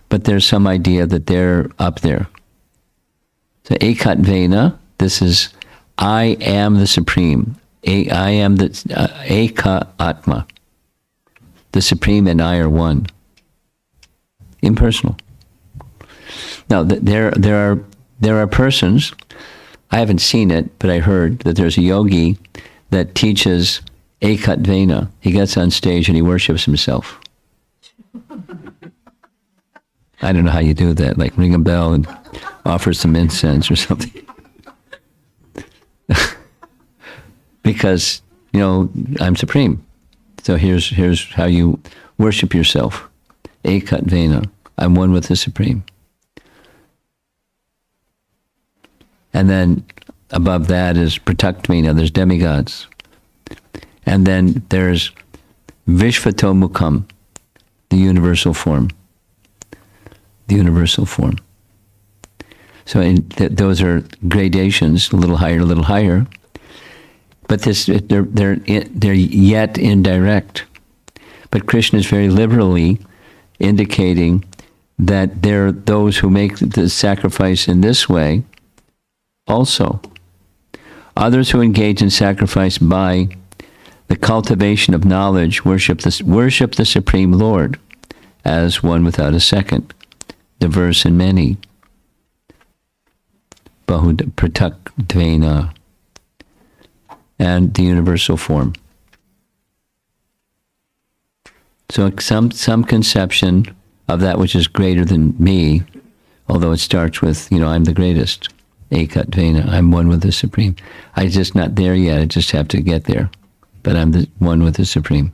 but there's some idea that they're up there. So ekatvena, this is, I am the supreme. I am the eka atma. The supreme and I are one. Impersonal. Now there are persons, I haven't seen it, but I heard that there's a yogi that teaches ekatvena. He gets on stage and he worships himself. I don't know how you do that, like ring a bell and offer some incense or something. Because, I'm supreme. So here's how you worship yourself. Ekatvena. I'm one with the Supreme. And then above that is prataktvena. There's demigods. And then there's Vishvatomukam, the universal form. The universal form. So those are gradations, a little higher. But they're yet indirect. But Krishna is very liberally indicating that there are those who make the sacrifice in this way also. Others who engage in sacrifice by the cultivation of knowledge worship the Supreme Lord as one without a second, diverse in many. Bahud prataktvena, and the universal form. So some conception of that which is greater than me, although it starts with, I'm the greatest. Ekatvena, I'm one with the Supreme. I'm just not there yet, I just have to get there. But I'm the one with the Supreme.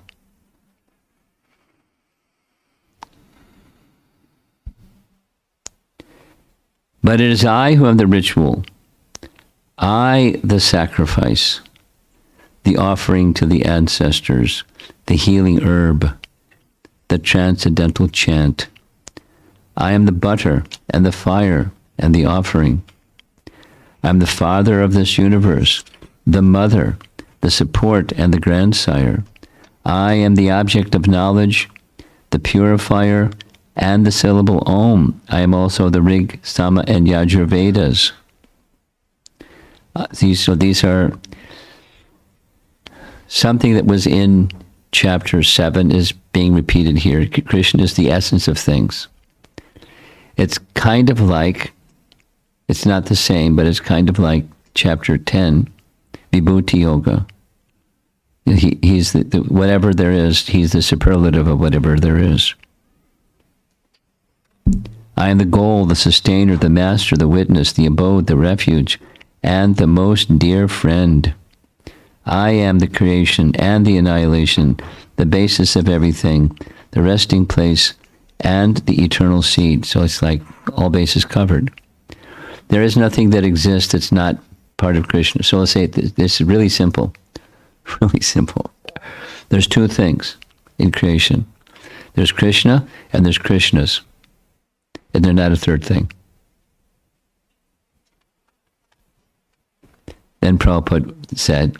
But it is I who am the ritual, I the sacrifice, the offering to the ancestors, the healing herb, the transcendental chant. I am the butter and the fire and the offering. I am the father of this universe, the mother, the support and the grandsire. I am the object of knowledge, the purifier and the syllable Om. I am also the Rig, Sama, and Yajur Vedas. These are something that was in chapter 7 is being repeated here. Krishna is the essence of things. It's kind of like, it's not the same, but it's kind of like chapter 10, Vibhuti Yoga. He's the whatever there is, he's the superlative of whatever there is. I am the goal, the sustainer, the master, the witness, the abode, the refuge, and the most dear friend. I am the creation and the annihilation, the basis of everything, the resting place, and the eternal seed. So it's like all bases covered. There is nothing that exists that's not part of Krishna. So let's say this is really simple. Really simple. There's two things in creation. There's Krishna and there's Krishnas. And they're not a third thing. Then Prabhupada said,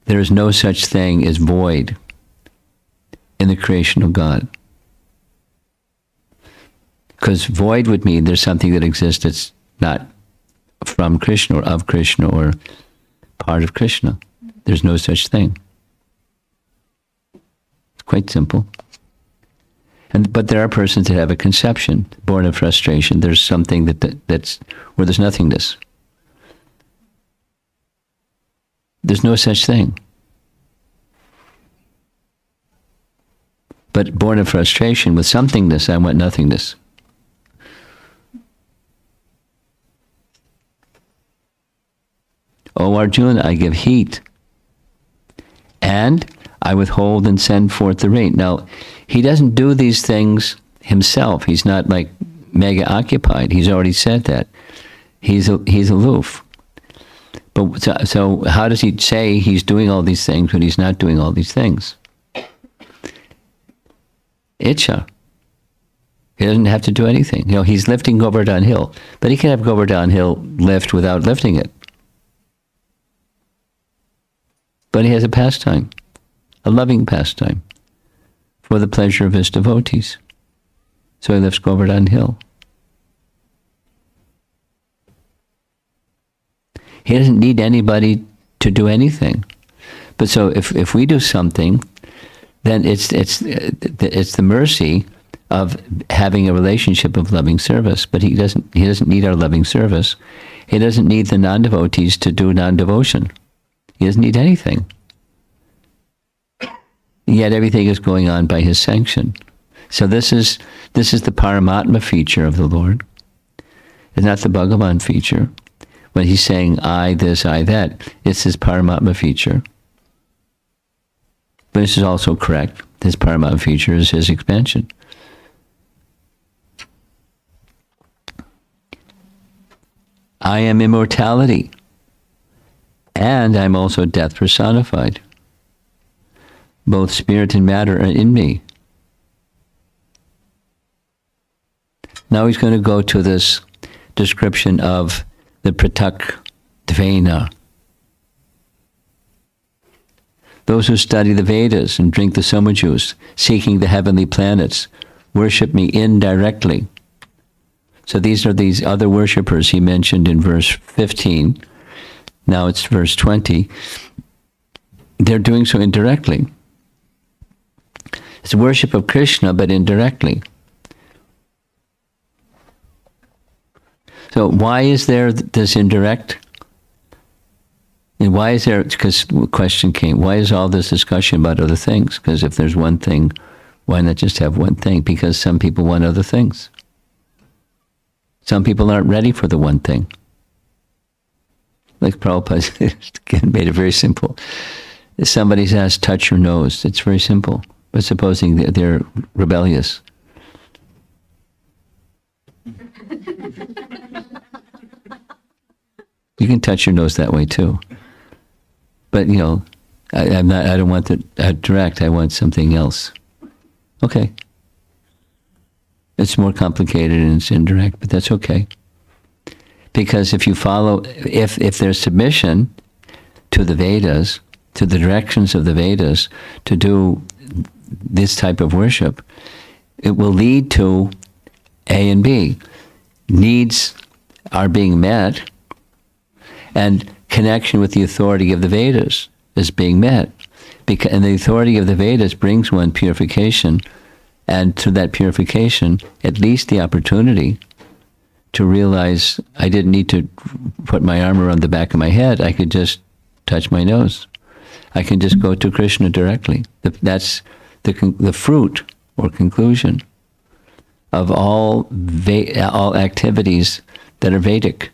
there is no such thing as void in the creation of God. Because void would mean there's something that exists that's not from Krishna or of Krishna or part of Krishna. There's no such thing. It's quite simple. But there are persons that have a conception, born of frustration. There's something that's where there's nothingness. There's no such thing. But born of frustration with somethingness, I want nothingness. O Arjuna, I give heat, and I withhold and send forth the rain. Now, he doesn't do these things himself. He's not like mega occupied. He's already said that. He's aloof. But so how does he say he's doing all these things when he's not doing all these things? Icha. He doesn't have to do anything. You know, he's lifting Govardhan Hill, but he can have Govardhan Hill lift without lifting it. But he has a pastime, a loving pastime, for the pleasure of his devotees. So he lifts Govardhan Hill. He doesn't need anybody to do anything. But so if we do something, then it's the mercy of having a relationship of loving service. But he doesn't need our loving service. He doesn't need the non-devotees to do non-devotion. He doesn't need anything. Yet everything is going on by his sanction. So this is the Paramatma feature of the Lord. It's not the Bhagavan feature. When he's saying, I this, I that, it's his Paramatma feature. But this is also correct. His Paramatma feature is his expansion. I am immortality. And I'm also death personified. Both spirit and matter are in me. Now he's going to go to this description of the Pratak Dvena. Those who study the Vedas and drink the Soma juice, seeking the heavenly planets, worship me indirectly. So these are these other worshippers he mentioned in verse 15. Now it's verse 20. They're doing so indirectly. It's worship of Krishna, but indirectly. So why is there this indirect? And why is there, because the question came, why is all this discussion about other things? Because if there's one thing, why not just have one thing? Because some people want other things. Some people aren't ready for the one thing. Like Prabhupada again made it very simple. If somebody's asked, touch your nose, it's very simple. But supposing they're rebellious. You can touch your nose that way too. But you know, I don't want that direct, I want something else. Okay. It's more complicated and it's indirect, but that's okay. Because if you follow, if there's submission to the Vedas, to the directions of the Vedas, to do this type of worship, it will lead to A and B. Needs are being met, and connection with the authority of the Vedas is being met. And the authority of the Vedas brings one purification, and through that purification, at least the opportunity to realize I didn't need to put my arm around the back of my head. I could just touch my nose. I can just go to Krishna directly. That's the fruit or conclusion of all activities that are Vedic.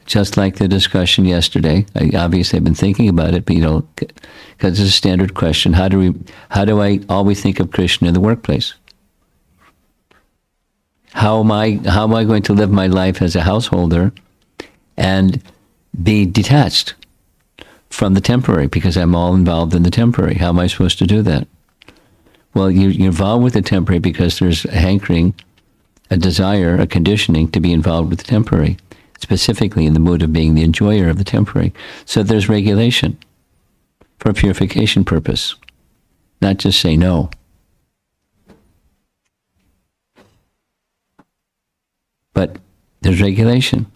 Just like the discussion yesterday, obviously I've been thinking about it, but because it's a standard question, how do I always think of Krishna in the workplace? How am I going to live my life as a householder and be detached from the temporary, because I'm all involved in the temporary? How am I supposed to do that? Well, you're involved with the temporary because there's a hankering, a desire, a conditioning to be involved with the temporary, specifically in the mood of being the enjoyer of the temporary. So there's regulation for a purification purpose, not just say no. But there's regulation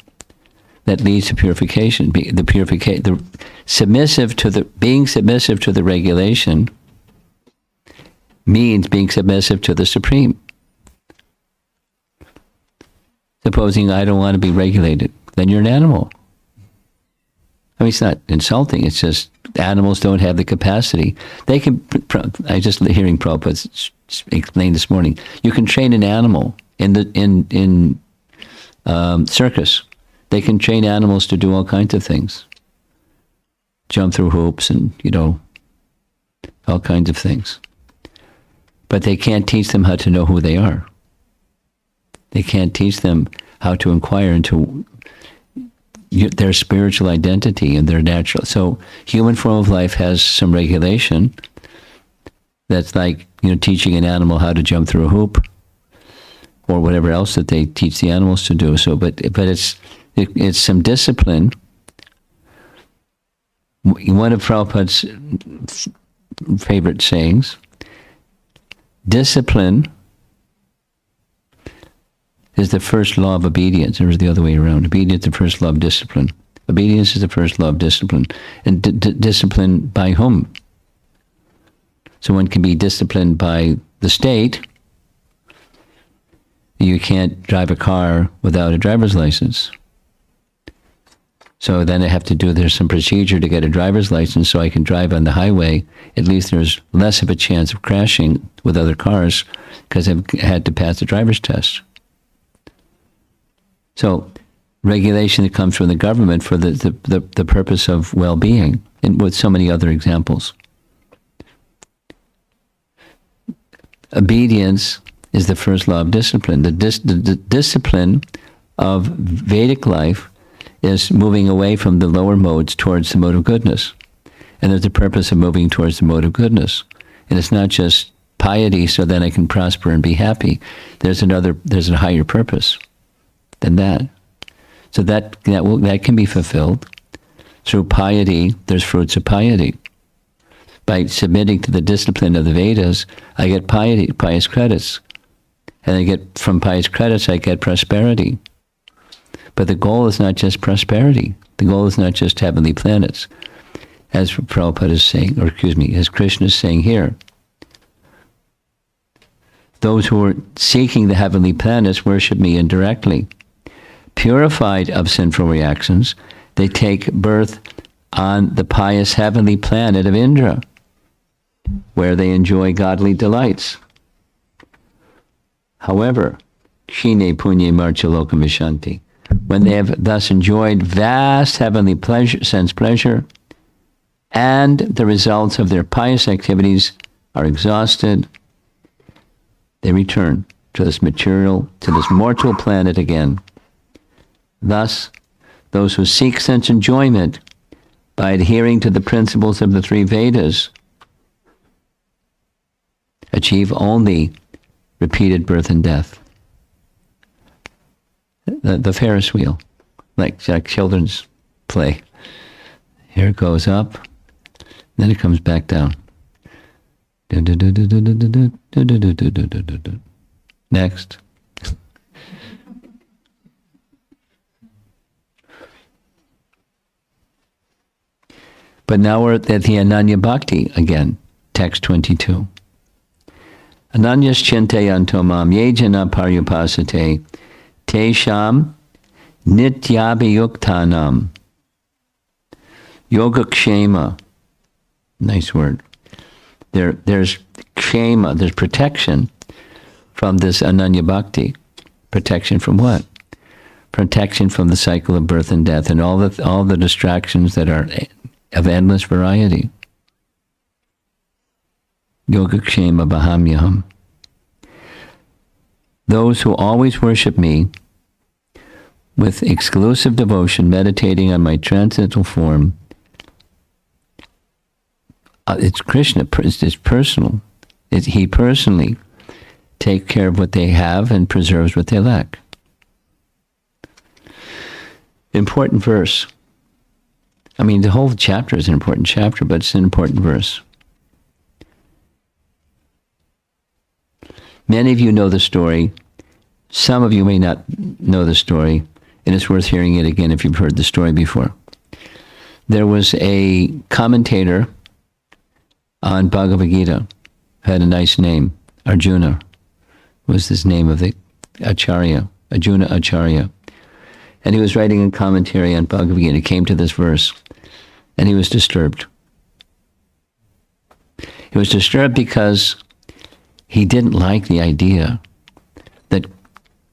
that leads to purification. Being submissive to the regulation means being submissive to the Supreme. Supposing I don't want to be regulated, then you're an animal. I mean, it's not insulting. It's just animals don't have the capacity. They can. I just hearing Prabhupada explain this morning. You can train an animal in circus. They can train animals to do all kinds of things, jump through hoops, and all kinds of things. But they can't teach them how to know who they are. They can't teach them how to inquire into their spiritual identity and their natural. So human form of life has some regulation. That's like, teaching an animal how to jump through a hoop or whatever else that they teach the animals to do. So, but it's some discipline. One of Prabhupada's favorite sayings, discipline is the first law of obedience, or the other way around. Obedience is the first law of discipline. Obedience is the first law of discipline. And discipline by whom? So one can be disciplined by the state. You can't drive a car without a driver's license. So then there's some procedure to get a driver's license so I can drive on the highway. At least there's less of a chance of crashing with other cars because I've had to pass the driver's test. So regulation that comes from the government for the purpose of well-being, and with so many other examples. Obedience is the first law of discipline. The discipline of Vedic life is moving away from the lower modes towards the mode of goodness. And there's a purpose of moving towards the mode of goodness. And it's not just piety so then I can prosper and be happy. There's a higher purpose than that. So that can be fulfilled. Through piety, there's fruits of piety. By submitting to the discipline of the Vedas, I get pious credits. And from pious credits, I get prosperity. But the goal is not just prosperity. The goal is not just heavenly planets. As Prabhupada is saying, as Krishna is saying here, those who are seeking the heavenly planets worship me indirectly. Purified of sinful reactions, they take birth on the pious heavenly planet of Indra, where they enjoy godly delights. However, Shine Punye Marchalokam Vishanti, when they have thus enjoyed vast heavenly pleasure, sense pleasure, and the results of their pious activities are exhausted, they return to this mortal planet again. Thus, those who seek sense enjoyment by adhering to the principles of the three Vedas achieve only repeated birth and death. The Ferris wheel, like children's play. Here it goes up, then it comes back down. Next. But now we're at the Ananya Bhakti again, text 22. Ananyas chintayanto mam yejana paryupasate tesham nityabhayuktanam yogakshema. Nice word. There's kshema, there's protection from this Ananya Bhakti. Protection from what? Protection from the cycle of birth and death and all the distractions that are of endless variety. Yogakshema Bahamyaham. Those who always worship me with exclusive devotion, meditating on my transcendental form, it's Krishna, it's personal. He personally takes care of what they have and preserves what they lack. Important verse. I mean, the whole chapter is an important chapter, but it's an important verse. Many of you know the story. Some of you may not know the story, and it's worth hearing it again if you've heard the story before. There was a commentator on Bhagavad Gita, had a nice name. Arjuna was his name of the Acharya, Arjuna Acharya. And he was writing a commentary on Bhagavad Gita. He came to this verse, and he was disturbed. He was disturbed because he didn't like the idea that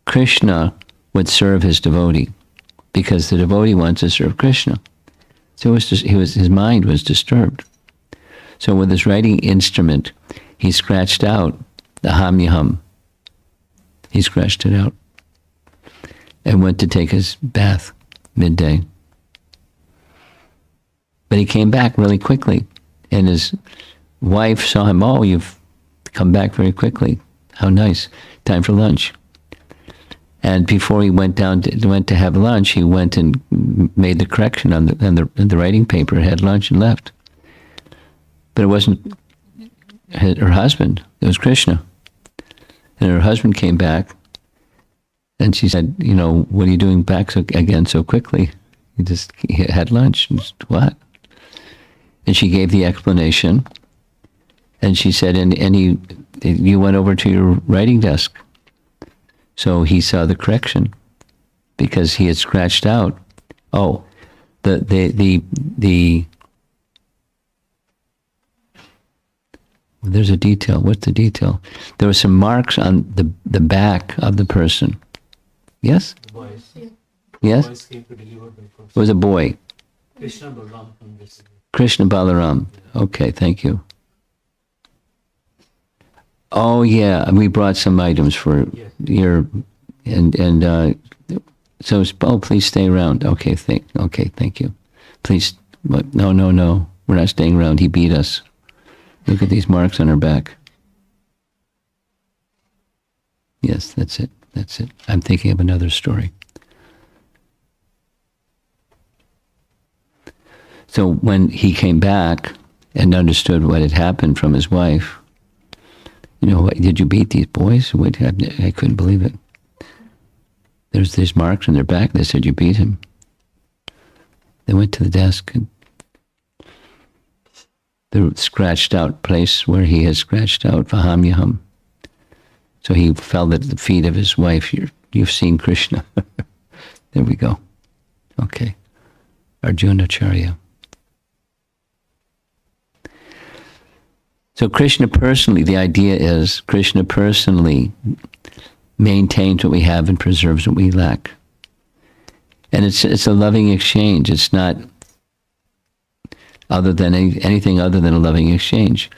Krishna would serve his devotee, because the devotee wants to serve Krishna. So his mind was disturbed. So with his writing instrument, he scratched out the Hamyaham. He scratched it out and went to take his bath midday. But he came back really quickly, and his wife saw him. Oh, you've come back very quickly. How nice. Time for lunch. And before he went to have lunch, he went and made the correction on the writing paper, had lunch and left. But it wasn't her husband, it was Krishna. And her husband came back, and she said, what are you doing back again so quickly? He had lunch. And just, what? And she gave the explanation, and she said, you went over to your writing desk. So he saw the correction, because he had scratched out, there's a detail. What's the detail? There were some marks on the back of the person. Yes? The boys. Yes? The boys came to deliver the person. It was a boy. Krishna Balaram from this. Krishna Balaram. Okay, thank you. Oh yeah, we brought some items for your so please stay around. Okay, thank you. Please, no, we're not staying around. He beat us. Look at these marks on her back. Yes, that's it. I'm thinking of another story. So when he came back and understood what had happened from his wife, did you beat these boys? I couldn't believe it. There's these marks on their back. They said, you beat him. They went to the desk, and the scratched out place where he had scratched out Vahamyaham. So he fell at the feet of his wife. You've seen Krishna. There we go. Okay. Arjuna Acharya. So Krishna personally, the idea is Krishna personally maintains what we have and preserves what we lack. And it's a loving exchange. It's not other than anything other than a loving exchange.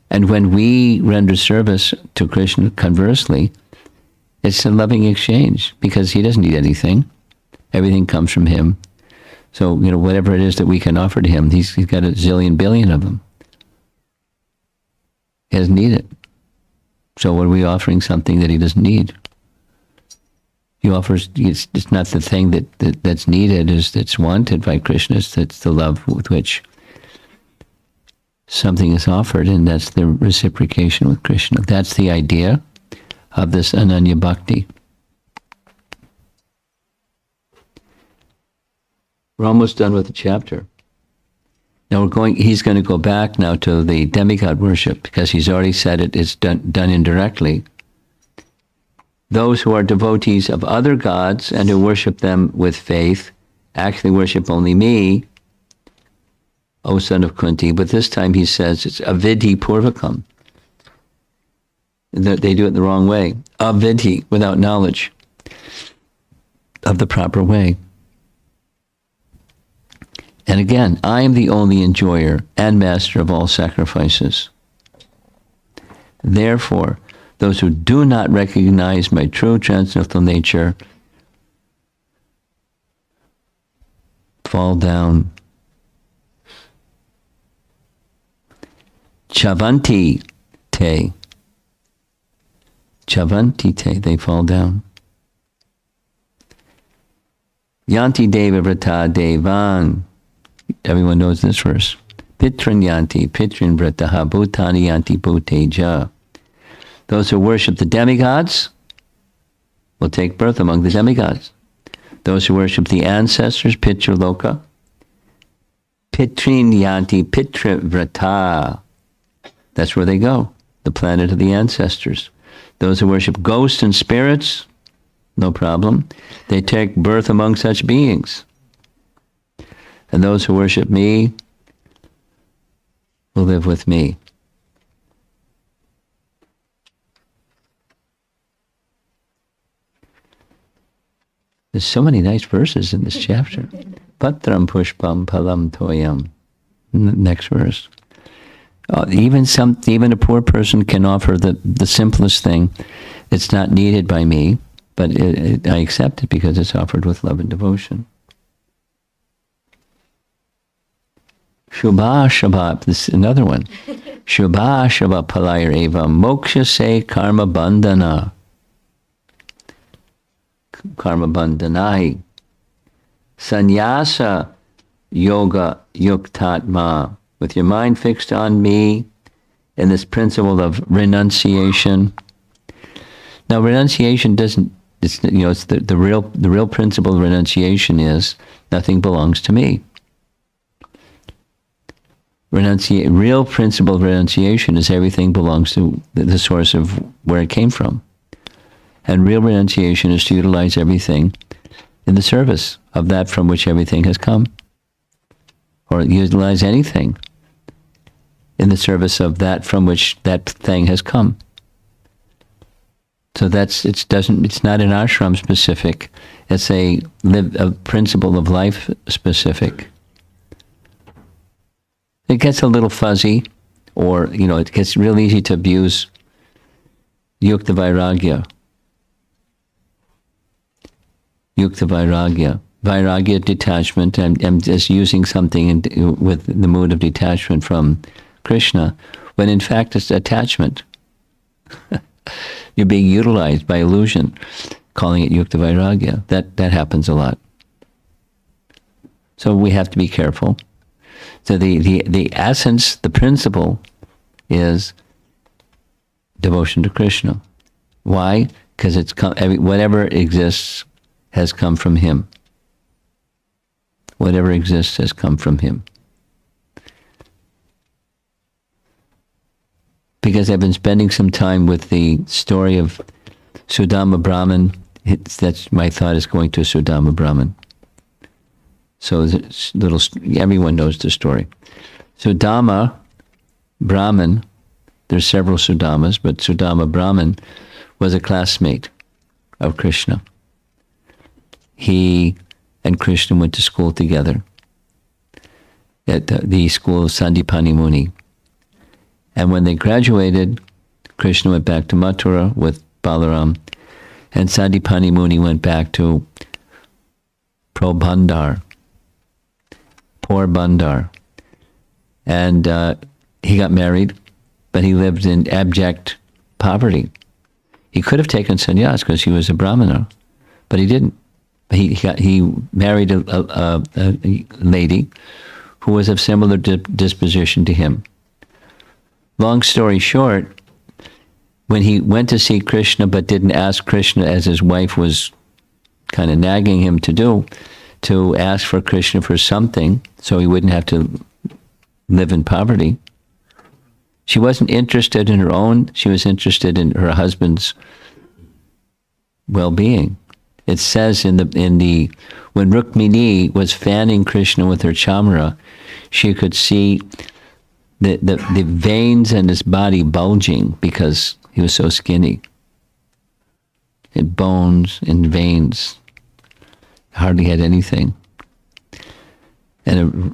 And when we render service to Krishna, conversely, it's a loving exchange, because he doesn't need anything. Everything comes from him. So, whatever it is that we can offer to him, he's got a zillion billion of them. He doesn't need it. So what are we offering? Something that he doesn't need. He offers, it's not the thing that's needed, that's wanted by Krishna. It's the love with which something is offered, and that's the reciprocation with Krishna. That's the idea of this Ananya Bhakti. We're almost done with the chapter. Now he's going to go back now to the demigod worship, because he's already said it's done indirectly. Those who are devotees of other gods and who worship them with faith actually worship only me, O son of Kunti. But this time he says it's avidhi purvakam. They do it the wrong way. Avidhi, without knowledge of the proper way. And again, I am the only enjoyer and master of all sacrifices. Therefore, those who do not recognize my true transcendental nature fall down. Chavanti te. Chavanti te, they fall down. Yanti deva vrata devan. Everyone knows this verse. Pitrin yanti, pitrin vrataha, bhutani yanti bhuteja. Those who worship the demigods will take birth among the demigods. Those who worship the ancestors, Pitra Loka, Pitrin yanti pitra vrata. That's where they go, the planet of the ancestors. Those who worship ghosts and spirits, no problem. They take birth among such beings. And those who worship me will live with me. There's so many nice verses in this chapter. Patram pushpam palam toyam. Next verse. Even a poor person can offer the simplest thing. It's not needed by me, but I accept it because it's offered with love and devotion. Shubha Shabha, this is another one. Shubha Shabha Palayar Eva Moksha Se Karma Bandhana. Karma Bandhanai. Sannyasa Yoga Yuktatma. With your mind fixed on me in this principle of renunciation. Now renunciation doesn't, it's the real principle of renunciation is nothing belongs to me. Real principle of renunciation is everything belongs to the source of where it came from. And real renunciation is to utilize everything in the service of that from which everything has come. Or utilize anything in the service of that from which that thing has come. So it's not an ashram specific. It's a principle of life specific. It gets a little fuzzy, or it gets real easy to abuse yukta vairagya. Yukta vairagya. Vairagya, detachment. I'm just using something with the mood of detachment from Krishna, when in fact it's attachment. You're being utilized by illusion, calling it yukta vairagya. That happens a lot. So we have to be careful. So the essence, the principle, is devotion to Krishna. Why? Because whatever exists has come from Him. Whatever exists has come from Him. Because I've been spending some time with the story of Sudama Brahman. That's my thought is going to Sudama Brahman. So everyone knows the story. Sudama Brahman, there's several Sudamas, but Sudama Brahman was a classmate of Krishna. He and Krishna went to school together at the school of Sandipani Muni. And when they graduated, Krishna went back to Mathura with Balaram, and Sandipani Muni went back to Porbandar. And he got married, but he lived in abject poverty. He could have taken sannyas because he was a brahmana, but he didn't. He married a lady who was of similar disposition to him. long story short, when he went to see Krishna but didn't ask Krishna, as his wife was kind of nagging him to do, to ask for Krishna for something so he wouldn't have to live in poverty. She wasn't interested in her own, she was interested in her husband's well-being. It says in the when Rukmini was fanning Krishna with her chamara, she could see the veins in his body bulging because he was so skinny. And bones and veins, hardly had anything. And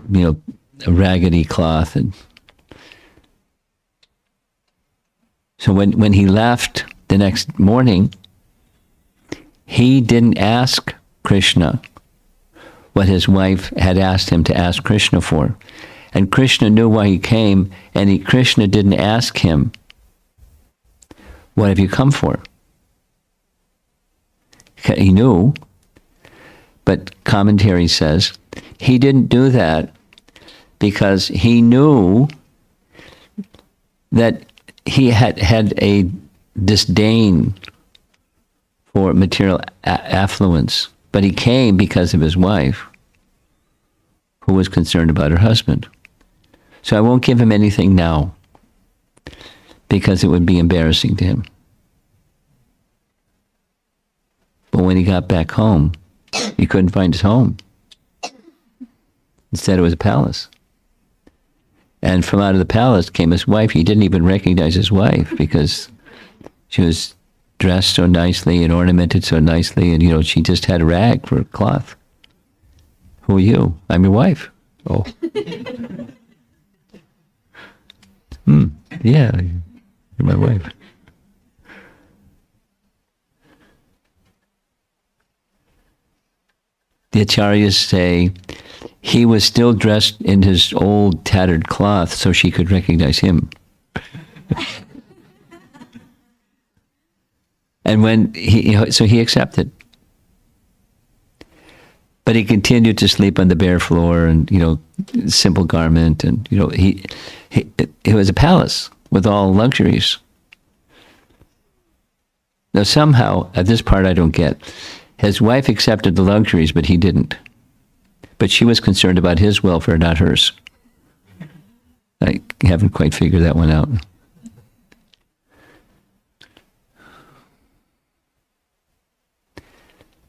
a raggedy cloth. And so when he left the next morning, he didn't ask Krishna what his wife had asked him to ask Krishna for. And Krishna knew why he came, and Krishna didn't ask him, what have you come for? He knew, but commentary says he didn't do that because he knew that he had a disdain for material affluence, but he came because of his wife, who was concerned about her husband. So I won't give him anything now, because it would be embarrassing to him. But when he got back home, he couldn't find his home. Instead, it was a palace. And from out of the palace came his wife. He didn't even recognize his wife because she was dressed so nicely and ornamented so nicely, and she just had a rag for a cloth. Who are you? I'm your wife. Oh. Yeah, you're my wife. The acharyas say he was still dressed in his old tattered cloth so she could recognize him. And when he accepted. But he continued to sleep on the bare floor and, simple garment. And, it was a palace with all luxuries. Now, somehow, at this part I don't get. His wife accepted the luxuries, but he didn't. But she was concerned about his welfare, not hers. I haven't quite figured that one out.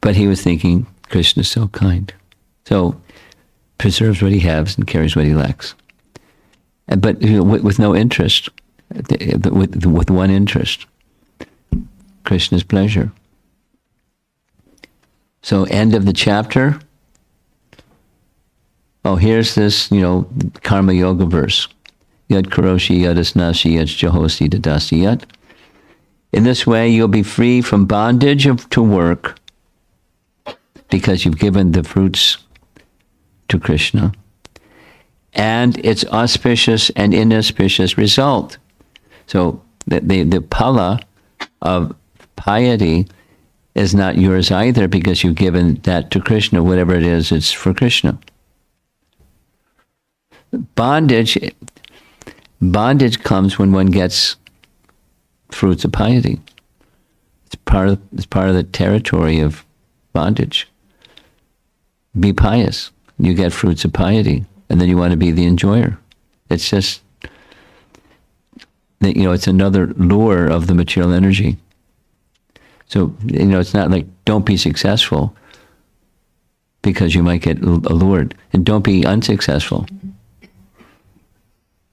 But he was thinking, Krishna's so kind. So preserves what he has and carries what he lacks. But with no interest, with one interest, Krishna's pleasure. So end of the chapter. Oh, here's this, karma yoga verse. Yad karoshi yadasnasi yad jahosi dadasi yad. In this way, you'll be free from bondage to work because you've given the fruits to Krishna. And its auspicious and inauspicious result. So the pala of piety is not yours either because you've given that to Krishna. Whatever it is, it's for Krishna. Bondage comes when one gets fruits of piety. It's part of the territory of bondage. Be pious. You get fruits of piety, and then you want to be the enjoyer. It's just that it's another lure of the material energy. So it's not like don't be successful because you might get allured, and don't be unsuccessful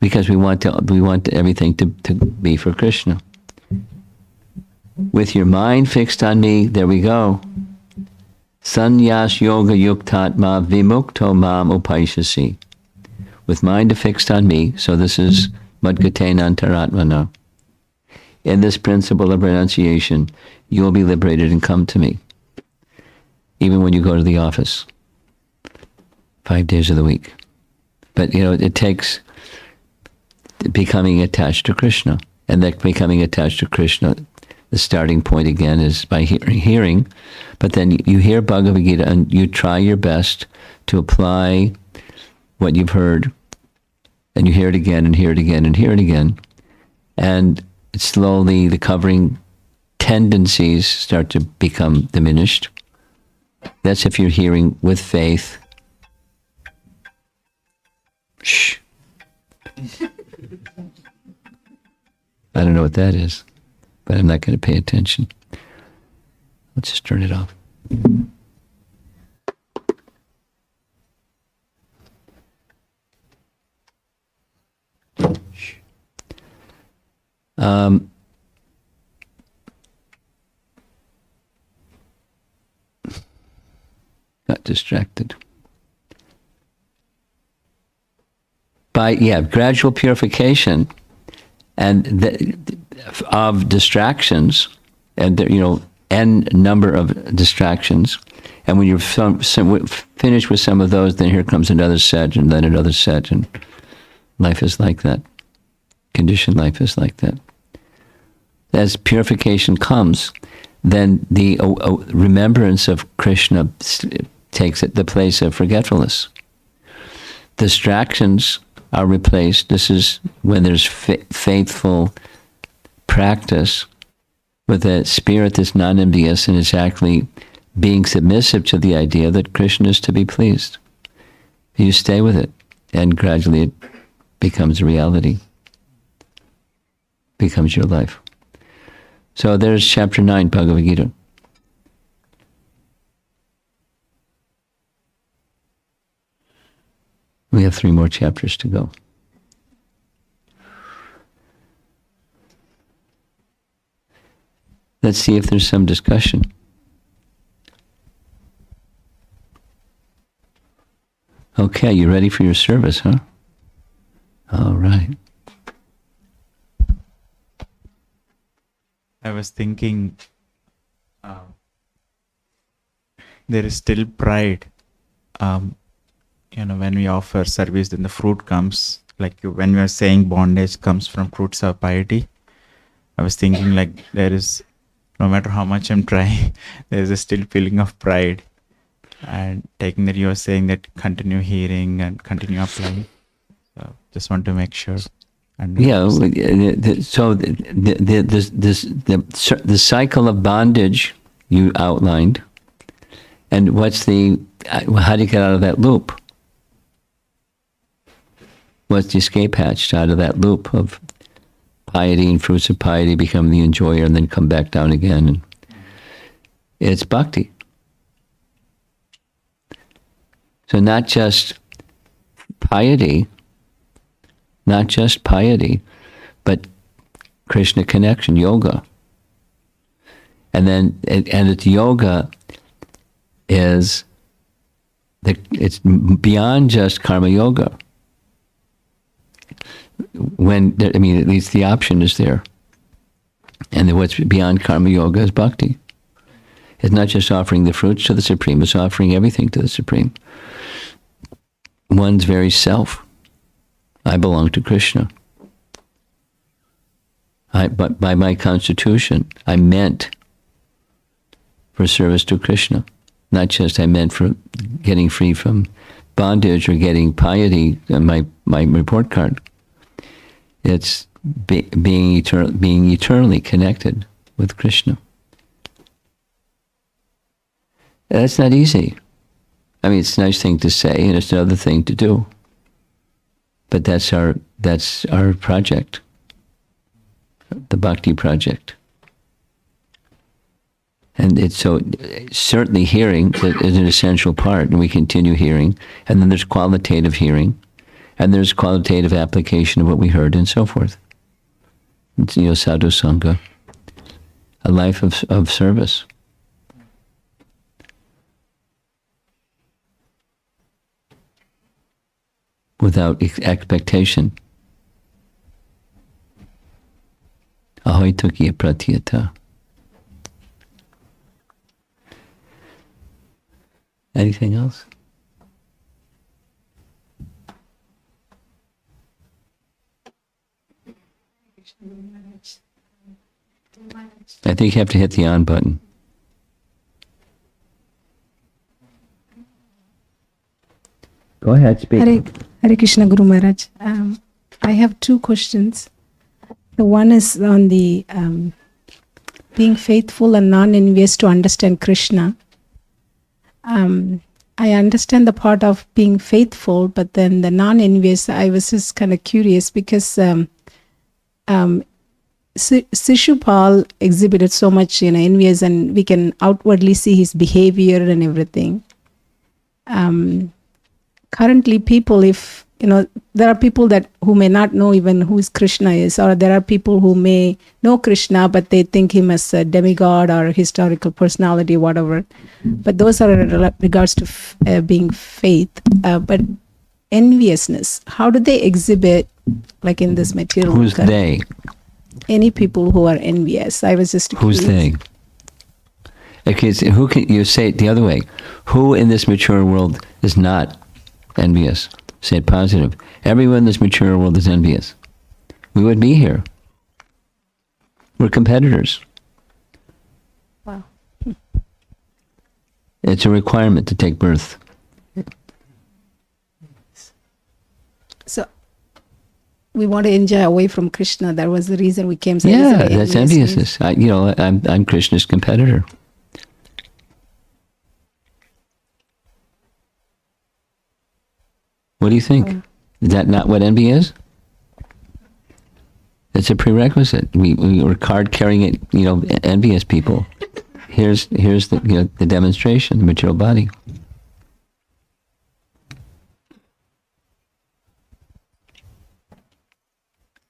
because we want everything to be for Krishna. With your mind fixed on me, there we go. Sannyas yoga yuktatma vimukto mam upaishasi. With mind fixed on me, so this is madgatena antaratmana. In this principle of renunciation, you will be liberated and come to me. Even when you go to the office. 5 days of the week. But, it takes becoming attached to Krishna. And that becoming attached to Krishna, the starting point again is by hearing. But then you hear Bhagavad Gita and you try your best to apply what you've heard. And you hear it again and hear it again and hear it again. and slowly the covering tendencies start to become diminished. That's if you're hearing with faith. Shh. I don't know what that is, but I'm not going to pay attention. Let's just turn it off. Shh. Got distracted. By gradual purification and of distractions, and n number of distractions, and when you're finished with some of those, then here comes another set, and then another set, and life is like that. Conditioned life is like that. As purification comes, then the remembrance of Krishna takes the place of forgetfulness. Distractions are replaced. This is when there's faithful practice with a spirit that's non-envious and is actually being submissive to the idea that Krishna is to be pleased. You stay with it, and gradually it becomes a reality, becomes your life. So there's chapter 9, Bhagavad Gita. We have 3 more chapters to go. Let's see if there's some discussion. Okay, you ready for your service, huh? All right. I was thinking there is still pride. When we offer service, then the fruit comes. When we are saying bondage comes from fruits of piety, I was thinking there is, no matter how much I'm trying, there is a still feeling of pride. And taking that you are saying that continue hearing and continue applying. So just want to make sure. So the cycle of bondage you outlined, and how do you get out of that loop? What's the escape hatch out of that loop of piety and fruits of piety, become the enjoyer, and then come back down again? And it's bhakti. So not just piety, but Krishna connection, yoga. And it's yoga it's beyond just karma yoga. At least the option is there. And what's beyond karma yoga is bhakti. It's not just offering the fruits to the Supreme, it's offering everything to the Supreme. One's very self. I belong to Krishna. But by my constitution, I'm meant for service to Krishna. Not just I'm meant for getting free from bondage or getting piety on my report card. It's being eternally connected with Krishna. That's not easy. It's a nice thing to say, and it's another thing to do. But that's our project, the Bhakti project. And it's so certainly hearing is an essential part, and we continue hearing. And then there's qualitative hearing, and there's qualitative application of what we heard, and so forth. It's, sadhu sangha, a life of service. Without expectation. Ahoy tukiya pratyata. Anything else? I think you have to hit the on button. Go ahead, speak. Hare Krishna Guru Maharaj. I have 2 questions. The one is on the being faithful and non-envious to understand Krishna. I understand the part of being faithful, but then the non-envious, I was just kind of curious because Shishupal exhibited so much, envious, and we can outwardly see his behavior and everything. Currently, people, if there are people who may not know even who Krishna is, or there are people who may know Krishna, but they think him as a demigod or a historical personality, whatever. But those are in regards to being faith. But enviousness, how do they exhibit, like in this material? Who's they? Any people who are envious. I was just Who's curious. they? Okay, so who can you say it the other way? Who in this mature world is not envious? Say it positive. Everyone in this mature world is envious. We wouldn't be here. We're competitors. Wow. It's a requirement to take birth. So we want to enjoy away from Krishna. That was the reason we came. So Yeah, that's enviousness. I'm Krishna's competitor. What do you think? Is that not what envy is? It's a prerequisite. We're card-carrying, envious people. Here's the the demonstration, the material body.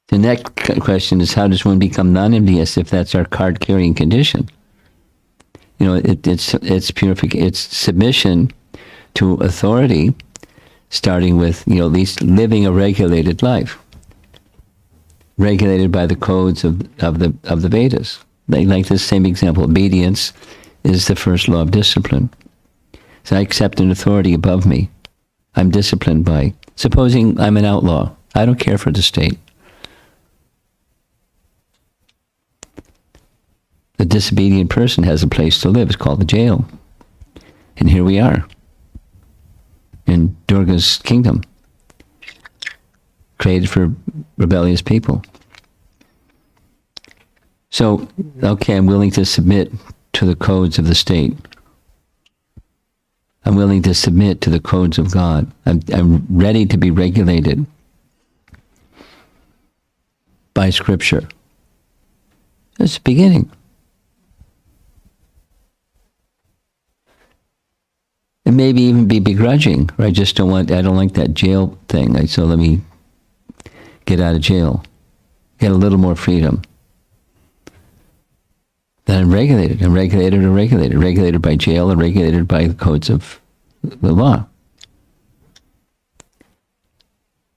The next question is, how does one become non-envious if that's our card-carrying condition? It's purification. It's submission to authority, starting with at least living a regulated life, regulated by the codes of the Vedas. Like this same example, obedience is the first law of discipline. So I accept an authority above me. I'm disciplined by. Supposing I'm an outlaw, I don't care for the state. The disobedient person has a place to live. It's called the jail. And here we are in Durga's kingdom, created for rebellious people. So, okay, I'm willing to submit to the codes of the state. I'm willing to submit to the codes of God. I'm ready to be regulated by Scripture. That's the beginning. And maybe even be begrudging, or I don't like that jail thing, so let me get out of jail. Get a little more freedom. Then I'm regulated. Regulated by jail and regulated by the codes of the law.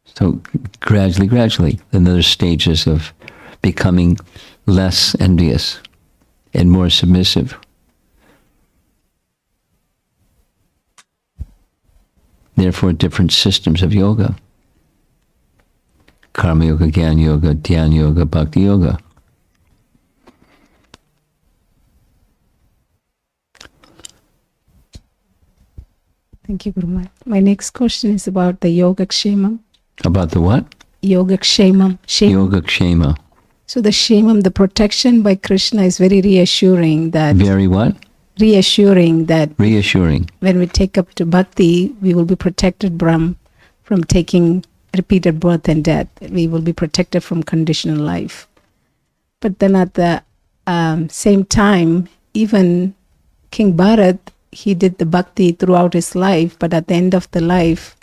So gradually, then there's stages of becoming less envious and more submissive. Therefore, different systems of yoga. Karma yoga, Jnana yoga, Dhyana yoga, Bhakti yoga. Thank you, Guru Maharaj. My next question is about the Yoga Kshemam. About the what? Yoga Kshemam. Yoga Kshema. So the Kshemam, the protection by Krishna, is very reassuring that... Very what? Reassuring that... Reassuring. When we take up to bhakti, we will be protected from taking repeated birth and death. We will be protected from conditional life. But then at the same time, even King Bharat, he did the bhakti throughout his life, but at the end of the life,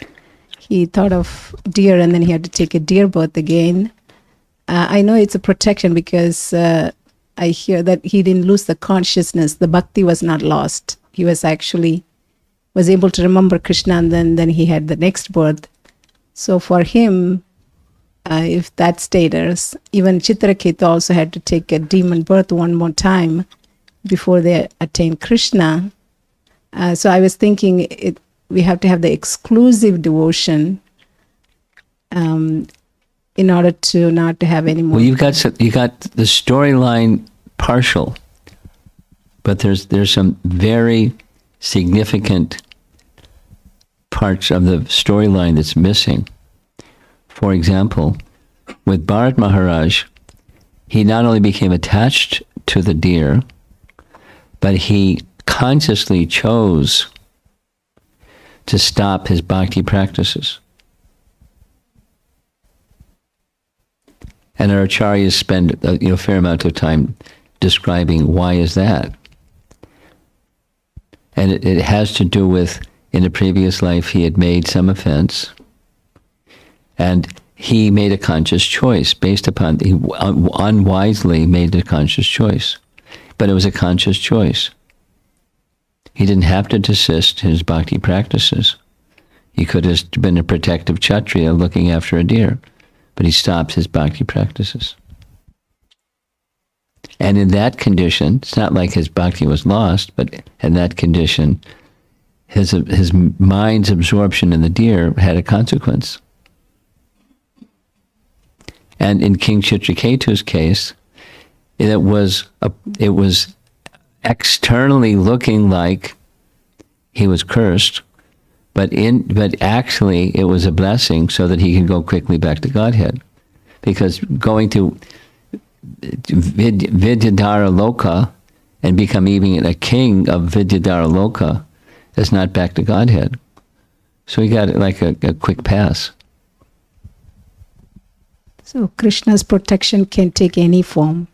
he thought of deer and then he had to take a deer birth again. I know it's a protection because I hear that he didn't lose the consciousness. The bhakti was not lost. He was able to remember Krishna, and then he had the next birth. So for him, if that status, even Chitraketu also had to take a demon birth one more time before they attain Krishna. So I was thinking we have to have the exclusive devotion in order to not to have any more. Well, you got the storyline partial, but there's some very significant parts of the storyline that's missing. For example, with Bharat Maharaj, he not only became attached to the deer, but he consciously chose to stop his bhakti practices. And our acharyas spend a fair amount of time describing why is that. And it has to do with, in a previous life, he had made some offense, and he made a conscious choice based upon, he unwisely made a conscious choice. But it was a conscious choice. He didn't have to desist his bhakti practices. He could have been a protective kshatriya looking after a deer, but he stopped his bhakti practices. And in that condition, it's not like his bhakti was lost, but in that condition, his mind's absorption in the deer had a consequence. And in King Chitraketu's case, it was externally looking like he was cursed, but actually it was a blessing so that he could go quickly back to Godhead. Because going to Vidyadhara Loka and become even a king of Vidyadhara Loka is not back to Godhead. So he got like a quick pass. So Krishna's protection can take any form.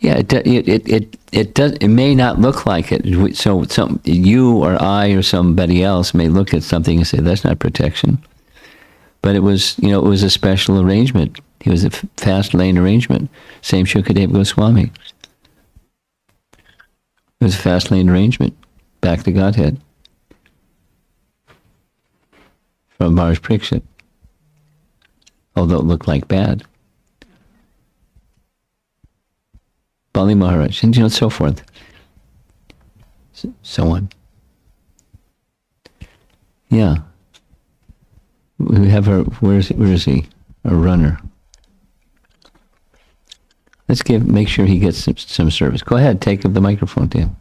Yeah, it does. It may not look like it. So you or I or somebody else may look at something and say that's not protection, but it was a special arrangement. It was a fast lane arrangement. Same Shukadeva Goswami. It was a fast lane arrangement, back to Godhead from Maharaj Parikshit. Although it looked like bad. Bali Maharaj, and so forth. So on. Yeah. We have where is he? A runner. Let's make sure he gets some service. Go ahead, take the microphone to him.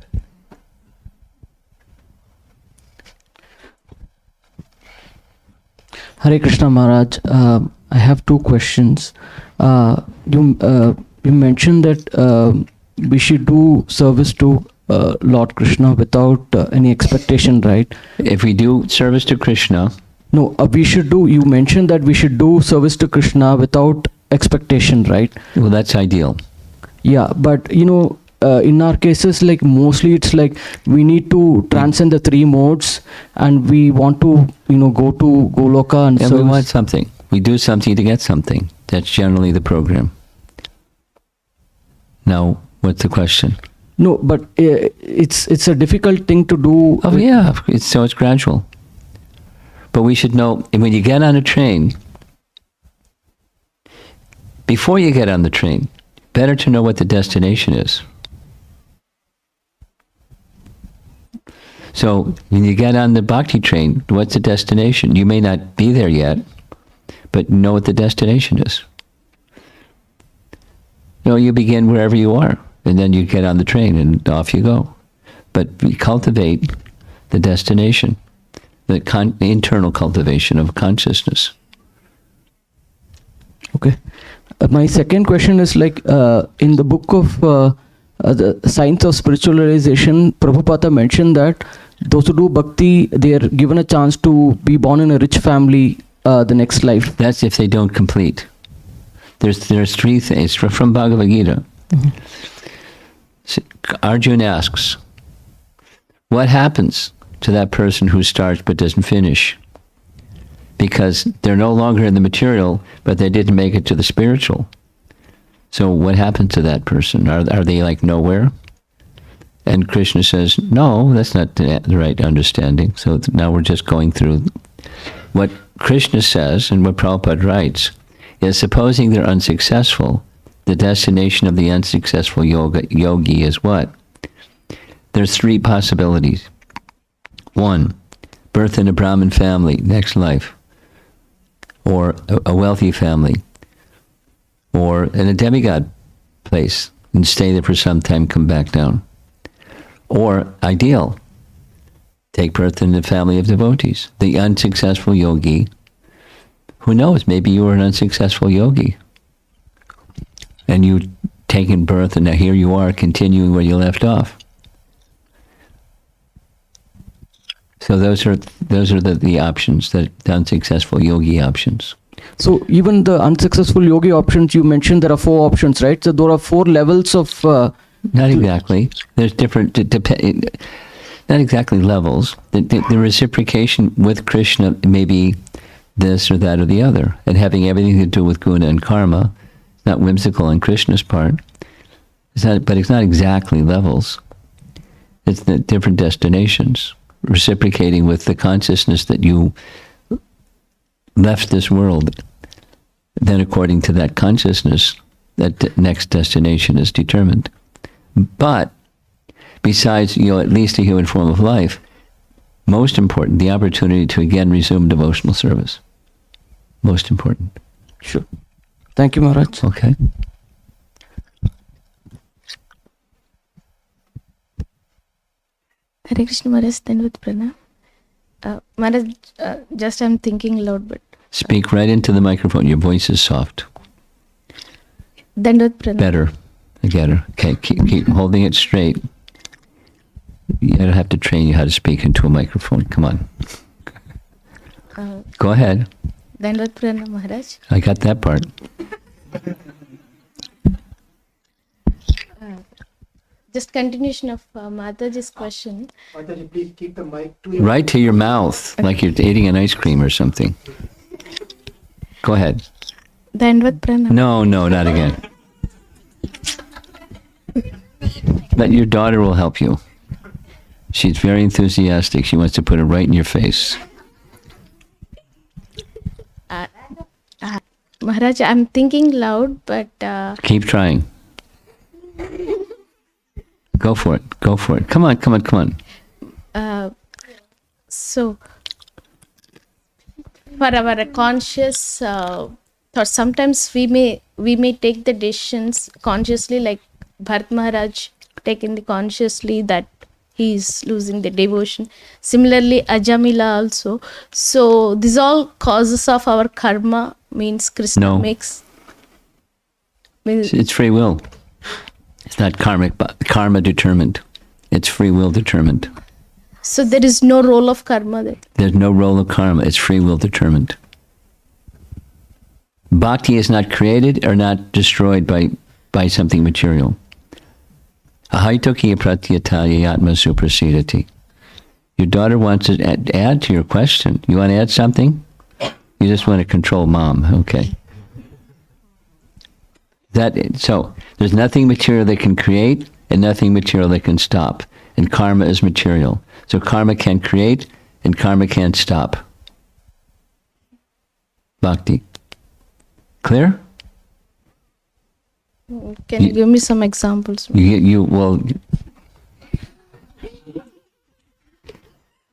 Hare Krishna Maharaj, I have two questions. You mentioned that we should do service to Lord Krishna without any expectation, right? If we do service to Krishna... No, you mentioned that we should do service to Krishna without expectation, right? Well, that's ideal. Yeah, but in our cases, like mostly it's like we need to transcend the three modes and we want to, go to Goloka and we want something. We do something to get something. That's generally the program. Now, what's the question? No, but it's a difficult thing to do. Oh yeah, it's gradual. But we should know, when you get on a train, before you get on the train, better to know what the destination is. So when you get on the bhakti train, what's the destination? You may not be there yet, but know what the destination is. You begin wherever you are, and then you get on the train and off you go. But we cultivate the destination, the internal cultivation of consciousness. Okay. My second question is like in the book of the Science of Spiritual Realization, Prabhupada mentioned that those who do bhakti, they are given a chance to be born in a rich family the next life. That's if they don't complete. There's three things from Bhagavad Gita. Mm-hmm. So Arjuna asks, what happens to that person who starts but doesn't finish? Because they're no longer in the material, but they didn't make it to the spiritual. So what happened to that person? Are they like nowhere? And Krishna says, no, that's not the right understanding. So now we're just going through what Krishna says and what Prabhupada writes is supposing they're unsuccessful, the destination of the unsuccessful yogi is what? There's three possibilities. One, birth in a Brahmin family, next life, or a wealthy family, or in a demigod place and stay there for some time, come back down. Or ideal, take birth in the family of devotees. The unsuccessful yogi, who knows, maybe you were an unsuccessful yogi. and you taken birth, and now here you are continuing where you left off. So those are the options, the unsuccessful yogi options. So even the unsuccessful yogi options you mentioned, there are 4 options, right? So there are 4 levels of. Not exactly. There's different. Not exactly levels. The reciprocation with Krishna may be this or that or the other, and having everything to do with guna and karma. It's not whimsical on Krishna's part. But it's not exactly levels. It's the different destinations, reciprocating with the consciousness that you left this world. Then according to that consciousness, that next destination is determined. But besides, at least a human form of life, most important, the opportunity to again resume devotional service. Most important. Sure. Thank you, Maharaj. Okay. Hare Krishna Maharaj, Dandavat Pranam. Maharaj, just I'm thinking loud, but... Speak right into the microphone. Your voice is soft. Dandavat Pranam. Better. Better. Okay, keep holding it straight. I don't have to train you how to speak into a microphone. Come on. Go ahead. Dandavat Pranam, Maharaj. I got that part. Just continuation of Mataji's question. Mataji, please keep the mic to your Right to your mouth, like you're eating an ice cream or something. Go ahead. Dandavat Pranam. No, not again. But your daughter will help you. She's very enthusiastic. She wants to put it right in your face. Maharaj, I'm thinking loud, but... Keep trying. Go for it. Come on. So, for our conscious thought, sometimes we may take the decisions consciously, like Bharat Maharaj taking the consciously that he is losing the devotion. Similarly, Ajamila also. So, these all causes of our karma, means Krishna No. makes... Means, It's free will. It's not karma determined. It's free will determined. so, there is no role of karma there. There's no role of karma. It's free will determined. Bhakti is not created or not destroyed by something material. Ahaitokiya pratyataya yatma suprasidati. Your daughter wants to add to your question. You want to add something? You just want to control mom. Okay. So there's nothing material that can create and nothing material that can stop. And karma is material. So karma can create and karma can't stop. Bhakti. Clear? Can you give me some examples? Well,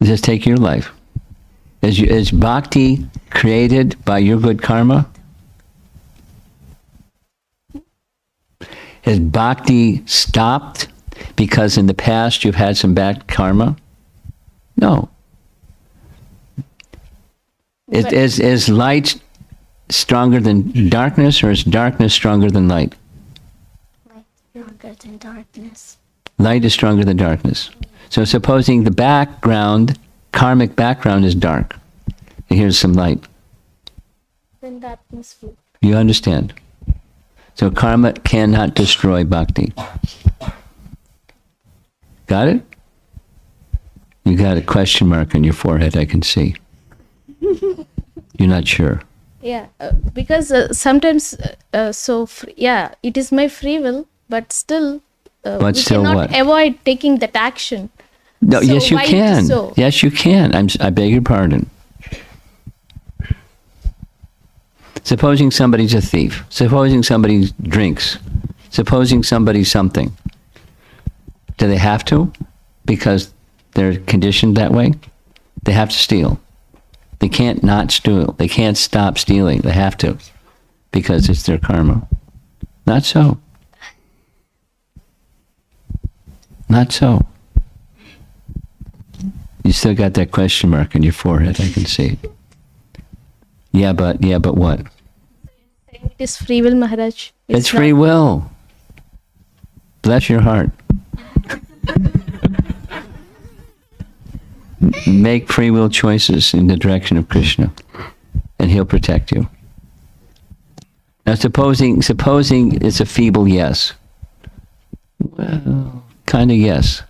just take your life. Is bhakti created by your good karma? Has bhakti stopped because in the past you've had some bad karma? No. Is light stronger than darkness, or is darkness stronger than light? Stronger than darkness. Light is stronger than darkness. So supposing the background, karmic background is dark, and here's some light. Then darkness will. You understand? So karma cannot destroy bhakti. Got it? You got a question mark on your forehead, I can see. You're not sure. Yeah, because sometimes, it is my free will, but still, But we still cannot what? avoid taking that action. No, So yes, you why it can. is so? Yes, you can. I beg your pardon. Supposing somebody's a thief. Supposing somebody drinks. Supposing somebody's something. Do they have to? Because they're conditioned that way? They have to steal. They can't not steal. They can't stop stealing. They have to. Because it's their karma. Not so. Not so. You still got that question mark on your forehead, I can see. Yeah, but what? It is free will, Maharaj. It's free will. Bless your heart. Make free will choices in the direction of Krishna, and he'll protect you. Now, supposing it's a feeble yes. Well, kind of yes.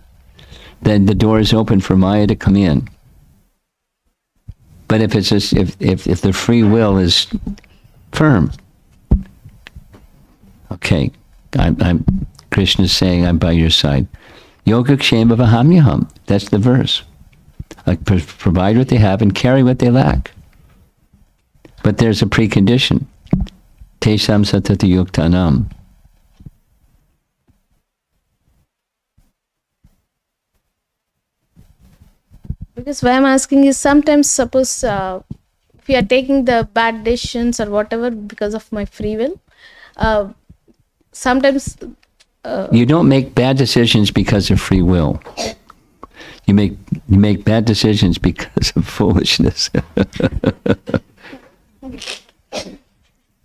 Then the door is open for Maya to come in. But if it's just, if the free will is firm, okay, I'm Krishna's saying I'm by your side. Yoga kshema vahamyaham. That's the verse. Provide what they have and carry what they lack. But there's a precondition. Tesham satata yuktanam. Because why I'm asking is sometimes suppose if you are taking the bad decisions or whatever because of my free will, sometimes You don't make bad decisions because of free will. You make bad decisions because of foolishness.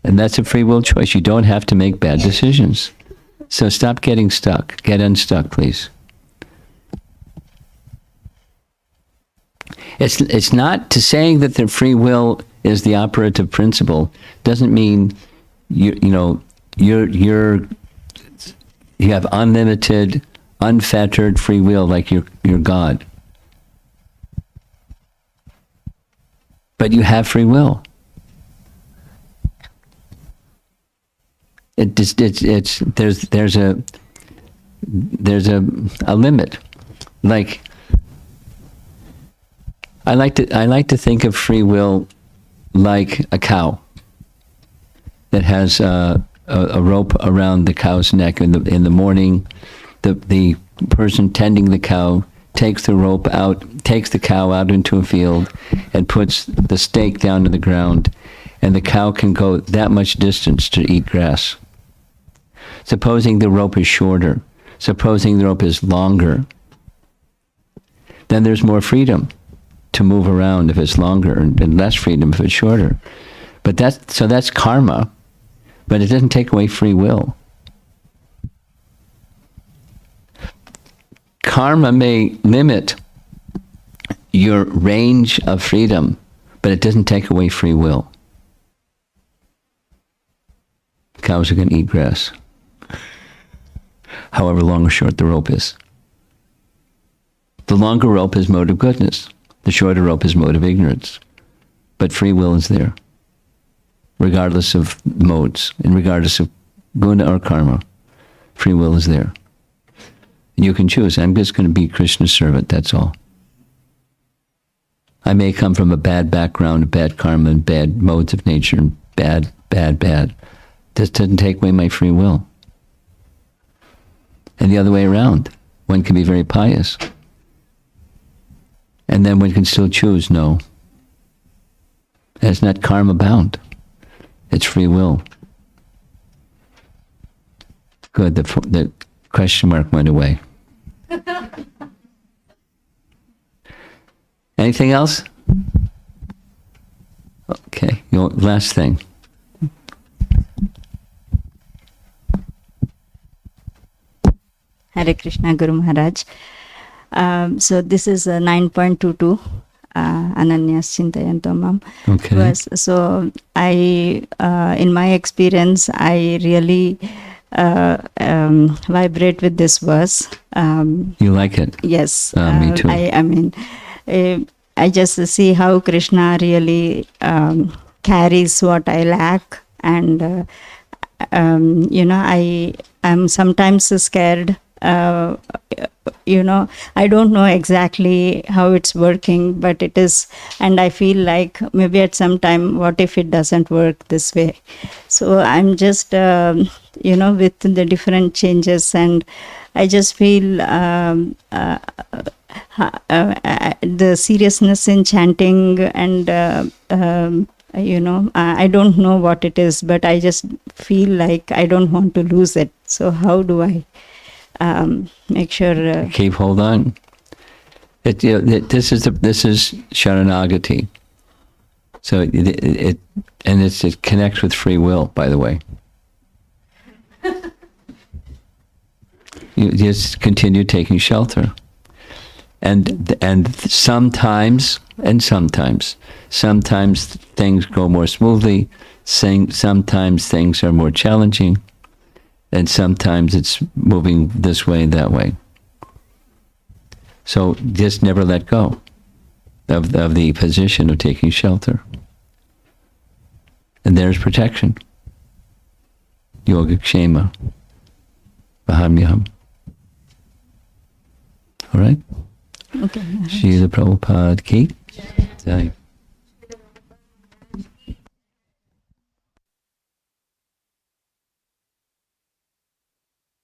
And that's a free will choice. You don't have to make bad decisions. So stop getting stuck. Get unstuck, please. It's not to saying that the free will is the operative principle doesn't mean you have unlimited, unfettered free will like you're God. But you have free will. There's a limit. Like I like to think of free will like a cow that has a rope around the cow's neck. In the morning, the person tending the cow takes the cow out into a field and puts the stake down to the ground, and the cow can go that much distance to eat grass. Supposing the rope is shorter, supposing the rope is longer, then there's more freedom to move around if it's longer, and less freedom if it's shorter. But that's karma, but it doesn't take away free will. Karma may limit your range of freedom, but it doesn't take away free will. Cows are going to eat grass, however long or short the rope is. The longer rope is mode of goodness. The shorter rope is mode of ignorance. But free will is there, regardless of modes, and regardless of guna or karma. Free will is there. And you can choose. I'm just going to be Krishna's servant, that's all. I may come from a bad background, bad karma, and bad modes of nature, and bad. This doesn't take away my free will. And the other way around. One can be very pious. And then one can still choose no. And it's not karma bound. It's free will. Good, the question mark went away. Anything else? Okay, last thing. Hare Krishna, Guru Maharaj. So this is 9.22, Ananyas Chintayanto Mam. Okay. So I, in my experience, I really vibrate with this verse. You like it? Yes. Me too. I mean, I just see how Krishna really carries what I lack, and I am sometimes scared. I don't know exactly how it's working, but it is, and I feel like maybe at some time, what if it doesn't work this way? So I'm just, with the different changes, and I just feel the seriousness in chanting, and I don't know what it is, but I just feel like I don't want to lose it. So how do I make sure? Keep hold on. This is Sharanagati. So it connects with free will, by the way. you just continue taking shelter. And sometimes things go more smoothly, sometimes things are more challenging, and sometimes it's moving this way and that way. So just never let go of the position of taking shelter. And there's protection. Yogakshema. Vahamyam. All right? Okay. Srila Prabhupada ki. Jai.